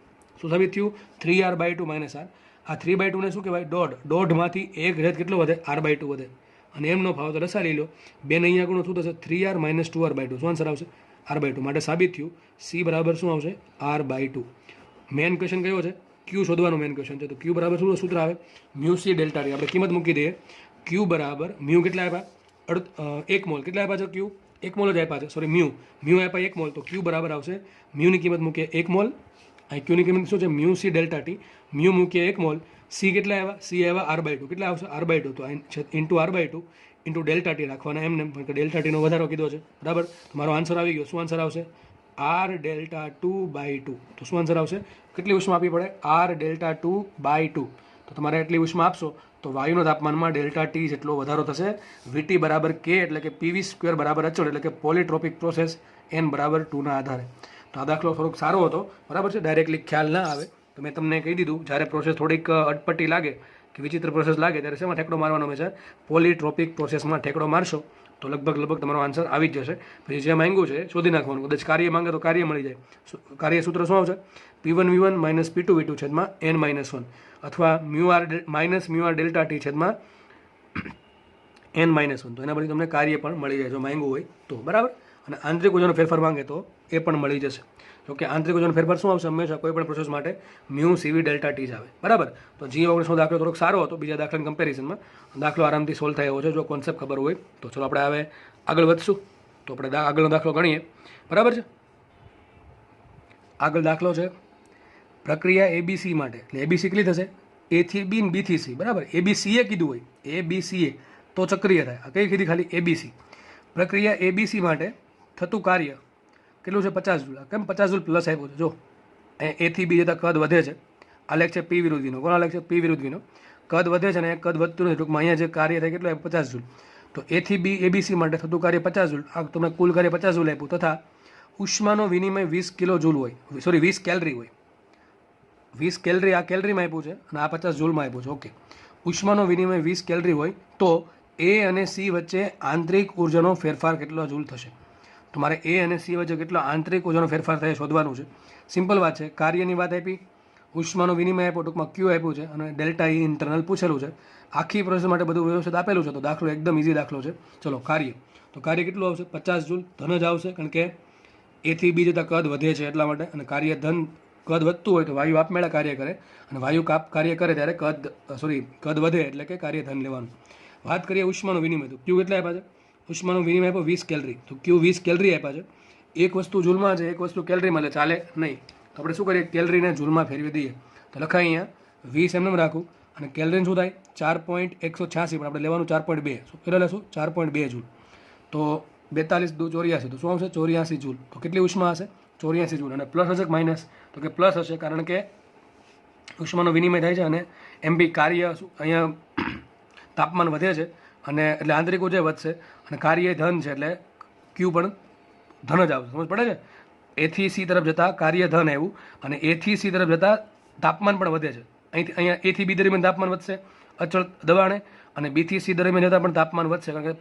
શું સાબિત થયું? 3R/2 - R. આ 3/2 ને શું કહેવાય? દોઢમાંથી એક રેત કેટલો વધે? R/2 વધે. અને એમનો ભાવ તો રસા લઈ લો. 2 ને અહીંયા ગુણો શું થશે? 3R - 2R/2. શું આન્સર આવશે? R/2. માટે સાબિત થયું C બરાબર શું આવશે? R/2. મેન ક્વેશ્ચન કયો છે? Q શોધવાનો મેન ક્વેશ્ચન છે. તો Q બરાબર શું સૂત્ર આવે? μc∆T. આપણે કિંમત મૂકી દઈએ. Q બરાબર મ્યુ કેટલા આપ્યા? 1 મોલ. કેટલા આપ્યા છે? Q 1 મોલ જ આપ્યા છે. સોરી, મ્યુ આપ્યા 1 મોલ. તો Q બરાબર આવશે, મ્યુની કિંમત મૂકીએ 1 મોલ. અહીં Qની કિંમત શું છે? μc∆T. મ્યુ મૂકીએ 1 મોલ. C કેટલા આવ્યા? C આવ્યા R/2. કેટલા આવશે? R/2. તો ઇન્ટુ R/2 ઇન્ટુ ΔT રાખવાના એમને, ΔT નો વધારો કીધો છે. બરાબર. તો મારો આન્સર આવી ગયો. શું આન્સર આવશે? R∆2/2. તો શું આન્સર આવશે? કેટલી ઉષ્મા આપવી પડે? R∆2/2. તો તમારે એટલી ઉષ્મા આપશો તો વાયુના તાપમાનમાં ΔT જેટલો વધારો થશે. VT બરાબર K, એટલે કે PV² બરાબર અચળ, એટલે કે પોલીટ્રોપિક પ્રોસેસ n બરાબર 2 ના આધારે. તો આ દાખલો થોડોક સારો હતો, બરાબર છે, ડાયરેક્ટલી ખ્યાલ ના આવે તો મેં તમને કહી દીધું, જ્યારે પ્રોસેસ થોડીક અટપટી લાગે કે વિચિત્ર પ્રોસેસ લાગે ત્યારે શેમાં ઠેકડો મારવાનો છે, પોલીટ્રોપિક પ્રોસેસમાં ઠેકડો મારશો તો લગભગ તમારો આન્સર આવી જ જશે. પછી જે માંગ્યું છે શોધી નાખવાનું, કદાચ કાર્ય માંગે તો કાર્ય મળી જાય. કાર્ય સૂત્ર શું આવશે? P1V1 માઇનસ P2V2 છેદમાં n-1 અથવા માઇનસ મ્યુઆર ડેલ્ટા ટી છેદમાં n-1. તો એના પછી તમને કાર્ય પણ મળી જાય જો માંગ્યું હોય તો, બરાબર. અને આંતરિક ઉર્જાનો ફેરફાર માંગે તો એ પણ મળી જશે. જોકે આંતરિક ઉર્જાનો ફેરફાર શું આવશે? હંમેશા કોઈ પણ પ્રોસેસ માટે મ્યુ CV ડેલ્ટા ટી જ આવે, બરાબર. તો G19નો દાખલો થોડોક સારો હતો બીજા દાખલાની કમ્પેરિઝનમાં, દાખલો આરામથી સોલ્વ થાય એવો છે જો કોન્સેપ્ટ ખબર હોય તો. ચલો આપણે હવે આગળ વધશું, તો આપણે આગળનો દાખલો ગણીએ, બરાબર છે. આગળ દાખલો છે પ્રક્રિયા ABC માટે, એટલે ABC કેટલી થશે? A થી B ને B થી C, બરાબર. ABCA કીધું હોય, ABCA તો ચક્રીય થાય. આ કઈ કીધી? ખાલી ABC. પ્રક્રિયા ABC માટે થતું કાર્ય કેટલું છે? 50 જૂલ. કેમ 50 જૂલ પ્લસ આપ્યું છે? જો A થી B જતાં કદ વધે છે. આ લેખ છે P વિરુદ્ધ Vનો. કોનો લેખ છે? P વિરુદ્ધ Vનો. કદ વધે છે ને કદ વધતું નથી. ટૂંકમાં અહીંયા જે કાર્ય થાય કેટલું? 50 જૂલ. તો A થી B ABC માટે થતું કાર્ય 50 જૂલ. આ તમને કુલ કાર્ય 50 જૂલ આપ્યું, તથા ઉષ્માનો વિનિમય 20 કિલો જૂલ હોય, સોરી 20 કેલરી હોય. 20 કેલરી આ કેલરીમાં આપ્યું છે અને આ 50 જૂલમાં આપ્યું છે. ઓકે, ઉષ્માનો વિનિમય 20 કેલરી હોય તો A અને C વચ્ચે આંતરિક ઉર્જાનો ફેરફાર કેટલો જૂલ થશે? તો મારે A અને C વચ્ચે કેટલો આંતરિક ઉર્જાનો ફેરફાર થાય શોધવાનું છે. સિમ્પલ વાત છે, કાર્યની વાત આપી, ઉષ્માનો વિનિમય આપ્યો, ટૂંકમાં Q આપ્યું છે, અને ડેલ્ટા E ઇન્ટરનલ પૂછેલું છે. આખી પ્રોસેસ માટે બધું વ્યવસ્થિત આપેલું છે, તો દાખલો એકદમ ઇઝી દાખલો છે. ચલો કાર્ય, તો કાર્ય કેટલું આવશે? 50 જૂલ. ધન જ આવશે, કારણ કે A થી B જતાં કદ વધે છે એટલા માટે, અને કાર્ય ધન. કદ વધતું હોય તો વાયુ આપમેળે કાર્ય કરે, અને વાયુ કાર્ય કરે ત્યારે કદ વધે એટલે કે કાર્ય ધન લેવાનું. વાત કરીએ ઉષ્માનો વિનિમય, તો Q કેટલા આપ્યા છે? ઉષ્માનો વિનિમય આપ્યો 20 કેલરી, તો Q 20 કેલરી આપ્યા છે. એક વસ્તુ જૂલમાં છે, એક વસ્તુ કેલરીમાં, એટલે ચાલે નહીં. તો આપણે શું કરીએ? કેલરીને જૂલમાં ફેરવી દઈએ. તો લખાય અહીંયા 20 એમને રાખું, અને કેલરીન શું થાય? 4.186, પણ આપણે લેવાનું 4.2. શું કેટલા લેશું? 4.2 જૂલ. તો 42 દુ 84, તો શું આવશે? 84 જૂલ. તો કેટલી ઉષ્મા હશે? 84 જૂલ. અને પ્લસ હશે કે માઇનસ? તો કે પ્લસ હશે, કારણ કે ઉષ્માનો વિનિમય થાય છે અને MB કાર્ય અહીંયા તાપમાન વધે છે, અને એટલે આંતરિક ઉર્જા વધશે, અને કાર્ય ધન છે એટલે Q પણ ધન જ આવશે. સમજ પડે છે? A થી C તરફ જતાં કાર્ય ધન આવ્યું, અને A થી C તરફ જતાં તાપમાન પણ વધે છે. અહીંયા A થી B દરમિયાન તાપમાન વધશે અચળ દબાણે, અને B થી C દરમિયાન જતાં પણ તાપમાન વધશે, કારણ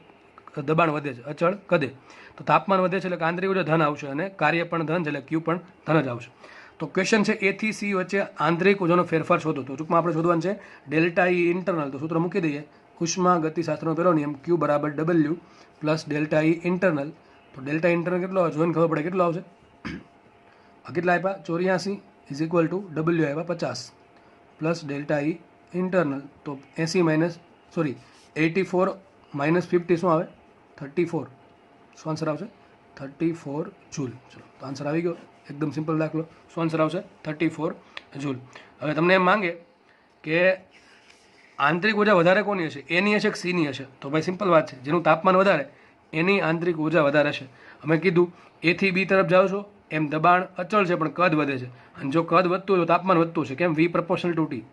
કે દબાણ વધે છે અચળ કદે. તો તાપમાન વધે છે એટલે આંતરિક ઉર્જા ધન આવશે, અને કાર્ય પણ ધન છે એટલે Q પણ ધન જ આવશે. તો ક્વેશ્ચન છે A થી C વચ્ચે આંતરિક ઉર્જાનો ફેરફાર શોધો. તો ટૂંકમાં આપણે શોધવાનું છે ડેલ્ટા E ઇન્ટરનલ. તો સૂત્ર મૂકી દઈએ, ઉષ્મા ગતિશાસ્ત્રનો પહેલો નિયમ, Q બરાબર W plus delta E internal. તો ડેલ્ટા ઇન્ટરનલ કેટલો આવે જોઈને ખબર પડે કેટલો આવશે. આ કેટલા આપ્યા? 84 ઇઝ ઇક્વલ ટુ W આપ્યા 50 પ્લસ ડેલ્ટા E ઇન્ટરનલ. તો 84 માઇનસ 50 શું આવે? 34. શું આન્સર આવશે? 34 જૂલ. ચલો, તો આન્સર આવી ગયો. એકદમ સિમ્પલ દાખલો. શું આન્સર આવશે? 34 જૂલ. હવે તમને એમ માંગે કે આંતરિક ઉર્જા વધારે કોની હશે? એની હશે કે સીની હશે? તો ભાઈ સિમ્પલ વાત છે, જેનું તાપમાન વધારે એની આંતરિક ઉર્જા વધારે હશે. અમે કીધું A થી B તરફ જાઓ છો એમ દબાણ અચળ છે પણ કદ વધે છે, અને જો કદ વધતું હોય તો તાપમાન વધતું છે. કેમ? V પ્રપોર્શનલ ટુ T,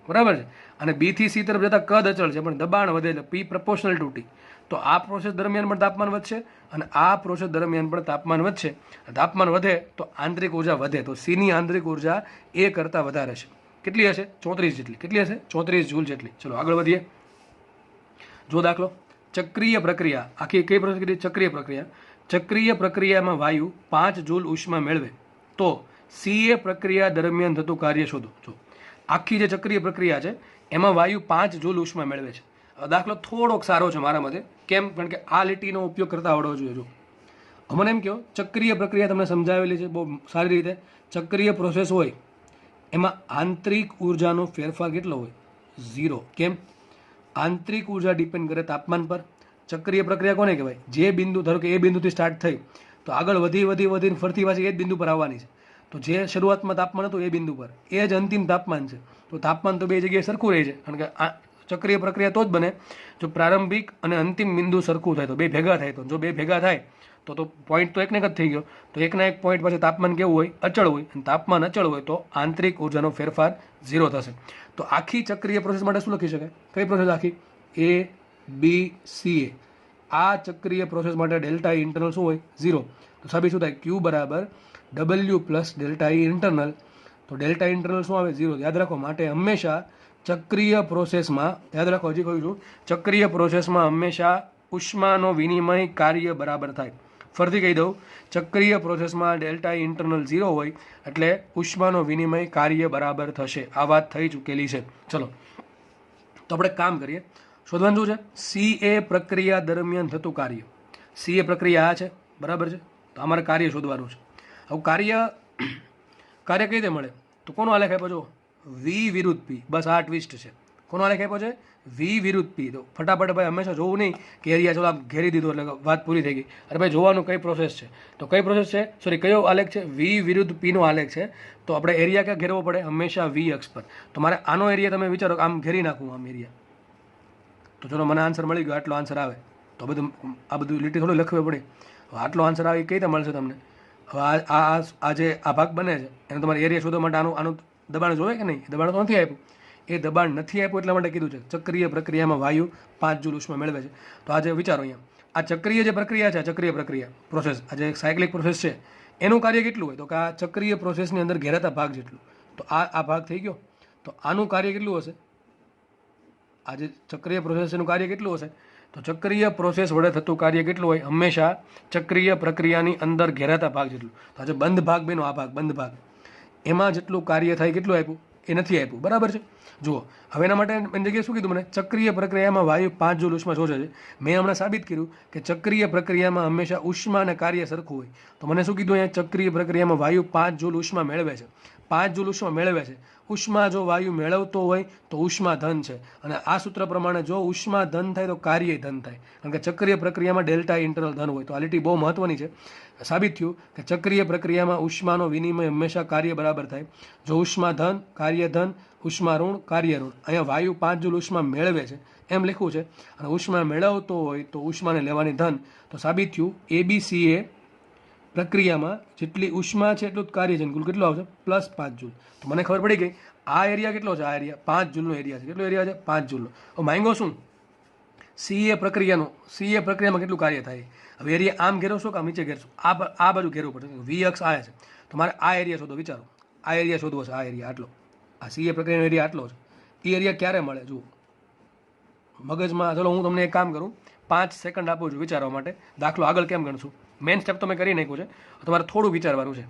બરાબર છે. અને B થી C તરફ જતાં કદ અચળ છે પણ દબાણ વધે એટલે P પ્રપોર્શનલ ટુ T. તો આ પ્રોસેસ દરમિયાન પણ તાપમાન વધશે, અને આ પ્રોસેસ દરમિયાન પણ તાપમાન વધશે. તાપમાન વધે તો આંતરિક ઉર્જા વધે, તો Cની આંતરિક ઉર્જા A કરતાં વધારે છે. કેટલી હશે? 34 જેટલી. કેટલી હશે? 34 જૂલ જેટલી. ચલો આગળ વધીએ. જો દાખલો, ચક્રીય પ્રક્રિયા. આખી કઈ પ્રોસેસ કીધી? ચક્રીય પ્રક્રિયા. ચક્રીય પ્રક્રિયામાં વાયુ 5 જૂલ ઉષ્મા મેળવે તો CA પ્રક્રિયા દરમિયાન થતું કાર્ય શોધો. જો આખી જે ચક્રીય પ્રક્રિયા છે એમાં વાયુ 5 જૂલ ઉષ્મા મેળવે છે. દાખલો થોડોક સારો છે મારા મતે. કેમ? કારણ કે આ લીટીનો ઉપયોગ કરતા આવડવો જોઈએ. જો અમને એમ કહો, ચક્રીય પ્રક્રિયા તમને સમજાવેલી છે બહુ સારી રીતે. ચક્રીય પ્રોસેસ હોય એમાં આંતરિક ઉર્જાનો ફેરફાર કેટલો હોય? 0. કેમ? આંતરિક ઉર્જા ડિપેન્ડ કરે તાપમાન પર. ચક્રીય પ્રક્રિયા કોને કહેવાય? જે બિંદુ, ધારો કે એ બિંદુથી સ્ટાર્ટ થઈ તો આગળ વધીને ફરતી પાછી એ જ બિંદુ પર આવવાની છે. તો જે શરૂઆતમાં તાપમાન હતું એ બિંદુ પર એ જ અંતિમ તાપમાન છે. તો તાપમાન તો બે જગ્યાએ સરખું રહે છે, કારણ કે આ ચક્રીય પ્રક્રિયા તો જ બને જો પ્રારંભિક અને અંતિમ બિંદુ સરખું થાય, તો બે ભેગા થાય. તો જો બે ભેગા થાય તો પોઈન્ટ તો એકને એક જ થઈ ગયો. તો એકના એક પોઈન્ટ પાસે તાપમાન કેવું હોય? અચળ હોય. અને તાપમાન અચળ હોય તો આંતરિક ઉર્જાનો ફેરફાર 0 થશે. તો આખી ચક્રીય પ્રોસેસ માટે શું લખી શકાય? કઈ પ્રોસેસ આખી? A B C A. આ ચક્રીય પ્રોસેસ માટે ડેલ્ટા ઈ ઇન્ટરનલ શું હોય? 0. તો સાબિત શું થાય? ક્યુ બરાબર W plus delta E internal. તો ડેલ્ટા ઇન્ટરનલ શું આવે? 0. યાદ રાખો, માટે હંમેશા ચક્રીય પ્રોસેસમાં, યાદ રાખો, હજી કહું છું, ચક્રીય પ્રોસેસમાં હંમેશા ઉષ્માનો વિનિમય કાર્ય બરાબર થાય. ફરીથી કહી દઉં, ચક્રીય પ્રોસેસમાં ડેલ્ટા ઈ ઇન્ટરનલ 0 હોય એટલે ઉષ્માનો વિનિમય કાર્ય બરાબર થશે. આ વાત થઈ ચૂકેલી છે. ચલો, તો આપણે કામ કરીએ. શોધવાનું શું છે? CA પ્રક્રિયા દરમિયાન થતું કાર્ય. CA પ્રક્રિયા આ છે, બરાબર છે. તો અમારે કાર્ય શોધવાનું છે. હવે કાર્ય કઈ રીતે મળે? તો કોનો આલેખ આપ્યો જો? V વિરુદ્ધ P. બસ આ ટ્વિસ્ટ છે. કોનો આલેખ આપ્યો છે? V વિરુદ્ધ P. તો ફટાફટ ભાઈ હંમેશા જોવું નહીં કે એરિયા ચલો આમ ઘેરી દીધો એટલે વાત પૂરી થઈ ગઈ. અરે ભાઈ જોવાનું કઈ પ્રોસેસ છે. તો કઈ પ્રોસેસ છે? સોરી, કયો આલેખ છે? V વિરુદ્ધ P નો આલેખ છે. તો આપણે એરિયા ક્યાં ઘેરવો પડે? હંમેશા V અક્ષ પર. તો મારે આનો એરિયા તમે વિચારો આમ ઘેરી નાખું, આમ એરિયા. તો ચલો મને આન્સર મળી ગયો, આટલો આન્સર આવે. તો આ બધું લીટી થોડું લખવી પડે. આટલો આન્સર આવે કઈ રીતે મળશે તમને? હવે આ જે આ ભાગ બને છે એને તમારે એરિયા શોધવા માટે આનું દબાણ જોવે કે નહીં? દબાણ તો નથી આપ્યું. એ દબાણ નથી આપ્યું એટલા માટે કીધું છે ચક્રીય પ્રક્રિયામાં વાયુ 5 જૂલ ઉષ્મા મેળવે છે. તો આજે વિચારો અહીંયા, આ ચક્રીય જે પ્રક્રિયા છે, ચક્રીય પ્રક્રિયા પ્રોસેસ, આ જે સાયક્લિક પ્રોસેસ છે એનું કાર્ય કેટલું હોય? તો કે આ ચક્રીય પ્રોસેસની અંદર ઘેરાતા ભાગ જેટલું. તો આ ભાગ થઈ ગયો. તો આનું કાર્ય કેટલું હશે? આ જે ચક્રીય પ્રોસેસ એનું કાર્ય કેટલું હશે? તો ચક્રીય પ્રોસેસ વડે થતું કાર્ય કેટલું હોય? હંમેશા ચક્રીય પ્રક્રિયાની અંદર ઘેરાતા ભાગ જેટલું. તો આજે બંધ ભાગ બેનો, આ ભાગ બંધ ભાગ, એમાં જેટલું કાર્ય થાય કેટલું આપ્યું? એ નથી આપ્યું, બરાબર છે. જુઓ, હવે એના માટે એની જગ્યાએ શું કીધું મને? ચક્રીય પ્રક્રિયામાં વાયુ 5 જૂલ ઉષ્મા શોષે છે. મેં હમણાં સાબિત કર્યું કે ચક્રીય પ્રક્રિયામાં હંમેશા ઉષ્મા અને કાર્ય સરખું હોય. તો મને શું કીધું? અહીંયા ચક્રીય પ્રક્રિયામાં વાયુ 5 જૂલ ઉષ્મા મેળવે છે. 5 જૂલ ઉષ્મા મેળવે છે. ઉષ્મા જો વાયુ મેળવતો હોય તો ઉષ્મા ધન છે. અને આ સૂત્ર પ્રમાણે જો ઉષ્મા ધન થાય તો કાર્ય ધન થાય. કારણ કે ચક્રીય પ્રક્રિયામાં ડેલ્ટા ઇન્ટરનલ ધન હોય. તો આ લીટી બહુ મહત્વની છે. સાબિત થયું કે ચક્રીય પ્રક્રિયામાં ઉષ્માનો વિનિમય હંમેશા કાર્ય બરાબર થાય. જો ઉષ્મા ધન, કાર્ય ધન, ઉષ્મા ઋણ, કાર્ય ઋણ. અહીંયા વાયુ 5 જૂલ ઉષ્મા મેળવે છે એમ લખવું છે. અને ઉષ્મા મેળવતો હોય તો ઉષ્માને લેવાની ધન. તો સાબિત થયું ABCA પ્રક્રિયામાં જેટલી ઉષ્મા છે એટલું જ કાર્ય છે. કુલ કેટલું આવશે? +5 જૂલ. તો મને ખબર પડી ગઈ આ એરિયા કેટલો છે? આ એરિયા 5 જૂલનો એરિયા છે. કેટલો એરિયા છે? 5 જૂલનો. હવે માંગ્યો શું? CA પ્રક્રિયાનો. CA પ્રક્રિયામાં કેટલું કાર્ય થાય? હવે એરિયા આમ ઘેરવશો કે આમ નીચે ઘેરશો? આ બાજુ ઘેરવું પડશે. V અક્ષ આ છે. તો મારે આ એરિયા શોધો. વિચારો, આ એરિયા શોધવો છે. આ એરિયા આટલો, આ CA પ્રક્રિયાનો એરિયા આટલો છે. એ એરિયા ક્યારે મળે? જુઓ મગજમાં. ચલો હું તમને એક કામ કરું, 5 સેકન્ડ આપું છું વિચારવા માટે. દાખલો આગળ કેમ ગણશું? મેઇન સ્ટેપ તો મેં કરી નાખ્યું છે, તમારે થોડું વિચારવાનું છે.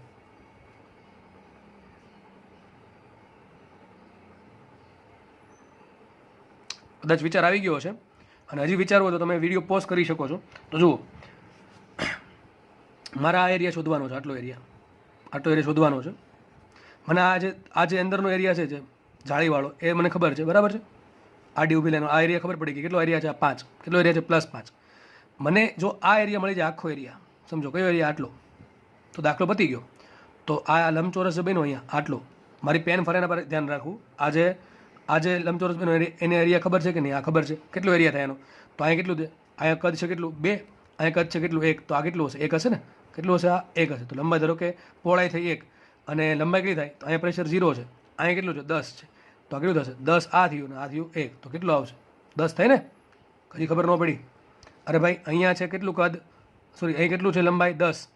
કદાચ વિચાર આવી ગયો છે અને હજી વિચારવો હોય તો તમે વિડીયો પોઝ કરી શકો છો. તો જુઓ, મારા આ એરિયા શોધવાનો છે. આટલો એરિયા શોધવાનો છે મને. આ જે અંદરનો એરિયા છે, જે જાળીવાળો, એ મને ખબર છે, બરાબર છે. આડી ઊભી લાઈનો આ એરિયા ખબર પડી ગઈ. કેટલો એરિયા છે? 5. કેટલો એરિયા છે? +5. મને જો આ એરિયા મળી જાય, આખો એરિયા, સમજો કયો એરિયા? આટલો. તો દાખલો પતી ગયો. તો આ લંબચોરસ બન્યો અહીંયા આટલો. મારી પેન ફરેના પર ધ્યાન રાખવું. આજે લંબચોરસ બન્યો એને એરિયા ખબર છે કે નહીં? આ ખબર છે. કેટલો એરિયા થાય એનો? તો અહીંયા કેટલું છે? અહીંયા કદ છે કેટલું? 2. અહીંયા કદ છે કેટલું? 1. તો આ કેટલું હશે? 1 હશે ને? કેટલું હશે? આ 1 હશે. તો લંબાઈ ધારો કે પહોળાઈ થઈ 1 અને લંબાઈ કેટલી થાય? તો અહીંયા પ્રેશર 0 છે. અહીંયા કેટલું છે? 10 છે. તો આ કેટલું થશે? 10 આ થયું ને આ થયું 1. તો કેટલું આવશે? 10 થાય ને? કદી ખબર ન પડી? અરે ભાઈ અહીંયા છે કેટલું કદ? સોરી, અહીં કેટલું છે? લંબાઈ 10.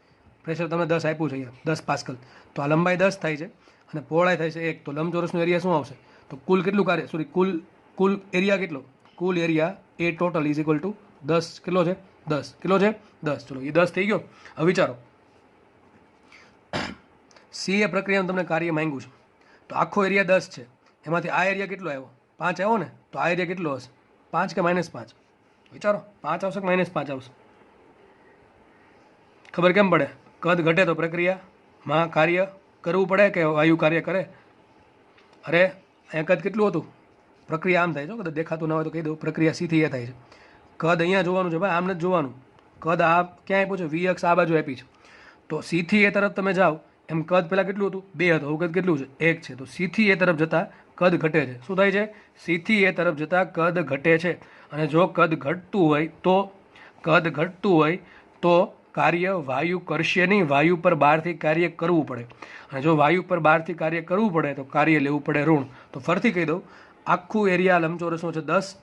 પ્રેશર તમને 10 આપ્યું છે અહીંયા, 10 પાસ્કલ. તો આ લંબાઈ 10 થાય છે અને પહોળાઈ થાય છે 1. તો લંબચોરસનો એરિયા શું આવશે? તો કુલ કેટલું કાર્ય? સોરી, કુલ એરિયા કેટલો? કુલ એરિયા એ ટોટલ ઇઝ ઇક્વલ ટુ 10. કેટલો છે? 10. કેટલો છે? 10. ચલો, એ 10 થઈ ગયો. હવે વિચારો, CA પ્રક્રિયામાં તમને કાર્ય માંગ્યું છે. તો આખો એરિયા 10 છે. એમાંથી આ એરિયા કેટલો આવ્યો? 5 આવ્યો ને? તો આ એરિયા કેટલો હશે? 5 કે -5? વિચારો, 5 આવશે કે -5 આવશે? ખબર કેમ પડે? કદ ઘટે તો પ્રક્રિયામાં કાર્ય કરવું પડે કે વાયુ કાર્ય કરે? અરે અહીંયા કદ કેટલું હતું? પ્રક્રિયા આમ થાય છે. કદાચ દેખાતું ના હોય તો કહી દઉં, પ્રક્રિયા C થી A થાય છે. કદ અહીંયા જોવાનું છે ભાઈ, આમ નથી જોવાનું. કદ આ ક્યાં આપ્યું છે? V અક્ષ આ બાજુ આપી છે. તો C થી A તરફ તમે જાઓ એમ કદ પહેલાં કેટલું હતું? 2 હતું. હવે કદ કેટલું છે? 1 છે. તો C થી A તરફ જતાં કદ ઘટે છે. શું થાય છે? C થી A તરફ જતાં કદ ઘટે છે. અને જો કદ ઘટતું હોય તો કાર્ય વાયુ કરશે નહીં. વાયુ પર બહારથી કાર્ય કરવું પડે. અને જો વાયુ પર બહારથી કાર્ય કરવું પડે તો કાર્ય લેવું પડે ઋણ. તો ફરીથી કહી દઉં, આખું એરિયા લંબચોરસનો છે 10.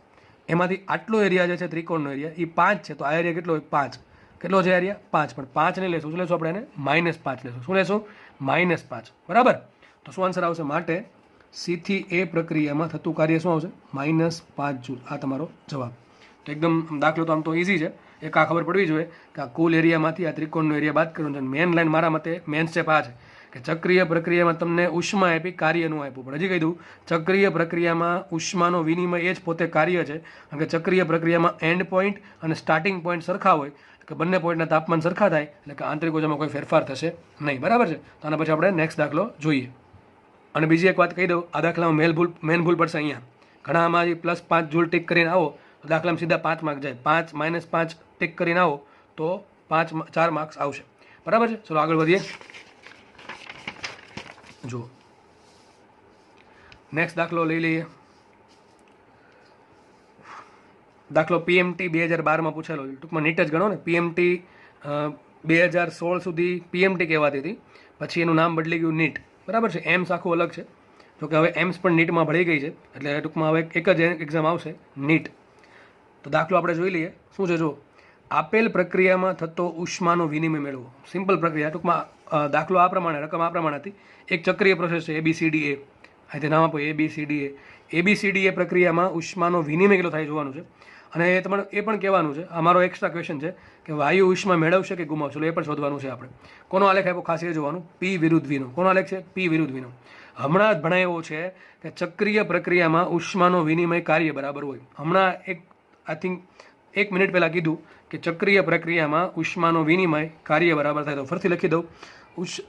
એમાંથી આટલો એરિયા જે છે ત્રિકોણનો એરિયા એ 5 છે, તો આ એરિયા કેટલો હોય? 5. કેટલો છે એરિયા? 5. પણ 5 નહીં લેશું, શું લેશું આપણે એને? -5 લેશું. શું લેશું? -5. બરાબર. તો શું આન્સર આવશે? માટે સી થી એ પ્રક્રિયામાં થતું કાર્ય શું આવશે? -5 જૂલ. આ તમારો જવાબ. તો એકદમ દાખલો તો આમ તો ઇઝી છે, એક આ ખબર પડવી જોઈએ કે આ કુલ એરિયામાંથી આ ત્રિકોણનો એરિયા બાદ કરવાનો છે. મેન લાઈન મારા મતે મેન સ્ટેપ આ છે કે ચક્રીય પ્રક્રિયામાં તમને ઉષ્મા આપી, કાર્યનું આપ્યું. પણ હજી કહી દઉં, ચક્રીય પ્રક્રિયામાં ઉષ્માનો વિનિમય એ જ પોતે કાર્ય છે. કારણ કે ચક્રીય પ્રક્રિયામાં એન્ડ પોઈન્ટ અને સ્ટાર્ટિંગ પોઈન્ટ સરખા હોય, કે બંને પોઈન્ટના તાપમાન સરખા થાય, એટલે કે આંતરિક ઊર્જામાં કોઈ ફેરફાર થશે નહીં. બરાબર છે. તો આના પછી આપણે નેક્સ્ટ દાખલો જોઈએ. અને બીજી એક વાત કહી દઉં, આ દાખલામાં મેન ભૂલ પડશે અહીંયા. ઘણા આમાં +5 જૂલ ટીક કરીને આવો તો દાખલામાં સીધા 5 માર્ક જાય. 5 -5 ટીક કરીને આવો તો 4 માર્ક્સ આવશે. બરાબર છે. ચલો આગળ વધીએ. જુઓ, નેક્સ્ટ દાખલો લઈ લઈએ. દાખલો પીએમટી 2012માં પૂછેલો. ટૂંકમાં નીટ જ ગણો ને. પીએમટી 2016 સુધી પીએમટી કહેવાતી હતી, પછી એનું નામ બદલી ગયું નીટ. બરાબર છે. એમ્સ આખું અલગ છે, જોકે હવે એમ્સ પણ નીટમાં ભળી ગઈ છે, એટલે ટૂંકમાં હવે એક જ એક્ઝામ આવશે, નીટ. તો દાખલો આપણે જોઈ લઈએ. શું છે? જો, આપેલ પ્રક્રિયામાં થતો ઉષ્માનો વિનિમય મેળવો. સિમ્પલ પ્રક્રિયા. ટૂંકમાં દાખલો આ પ્રમાણે, રકમ આ પ્રમાણે હતી. એક ચક્રીય પ્રોસેસ છે, ABCDA. અહીંથી નામ આપો, ABCDA. ABCDA પ્રક્રિયામાં ઉષ્માનો વિનિમય કેટલો થાય જોવાનું છે. અને એ તમારે એ પણ કહેવાનું છે, અમારો એક્સ્ટ્રા ક્વેશ્ચન છે કે વાયુ ઉષ્મા મેળવશે કે ગુમાવશે, એ પણ શોધવાનું છે આપણે. કોનો આલેખ આપ્યો ખાસ એ જોવાનું? P વિરુદ્ધ Vનો. કોનો આલેખ છે? P વિરુદ્ધ Vનો. હમણાં જ ભણાવ્યો છે કે ચક્રીય પ્રક્રિયામાં ઉષ્માનો વિનિમય કાર્ય બરાબર હોય. હમણાં આઈ થિંક 1 મિનિટ પહેલાં કીધું કે ચક્રીય પ્રક્રિયામાં ઉષ્માનો વિનિમય કાર્ય બરાબર થાય. તો ફરીથી લખી દઉં,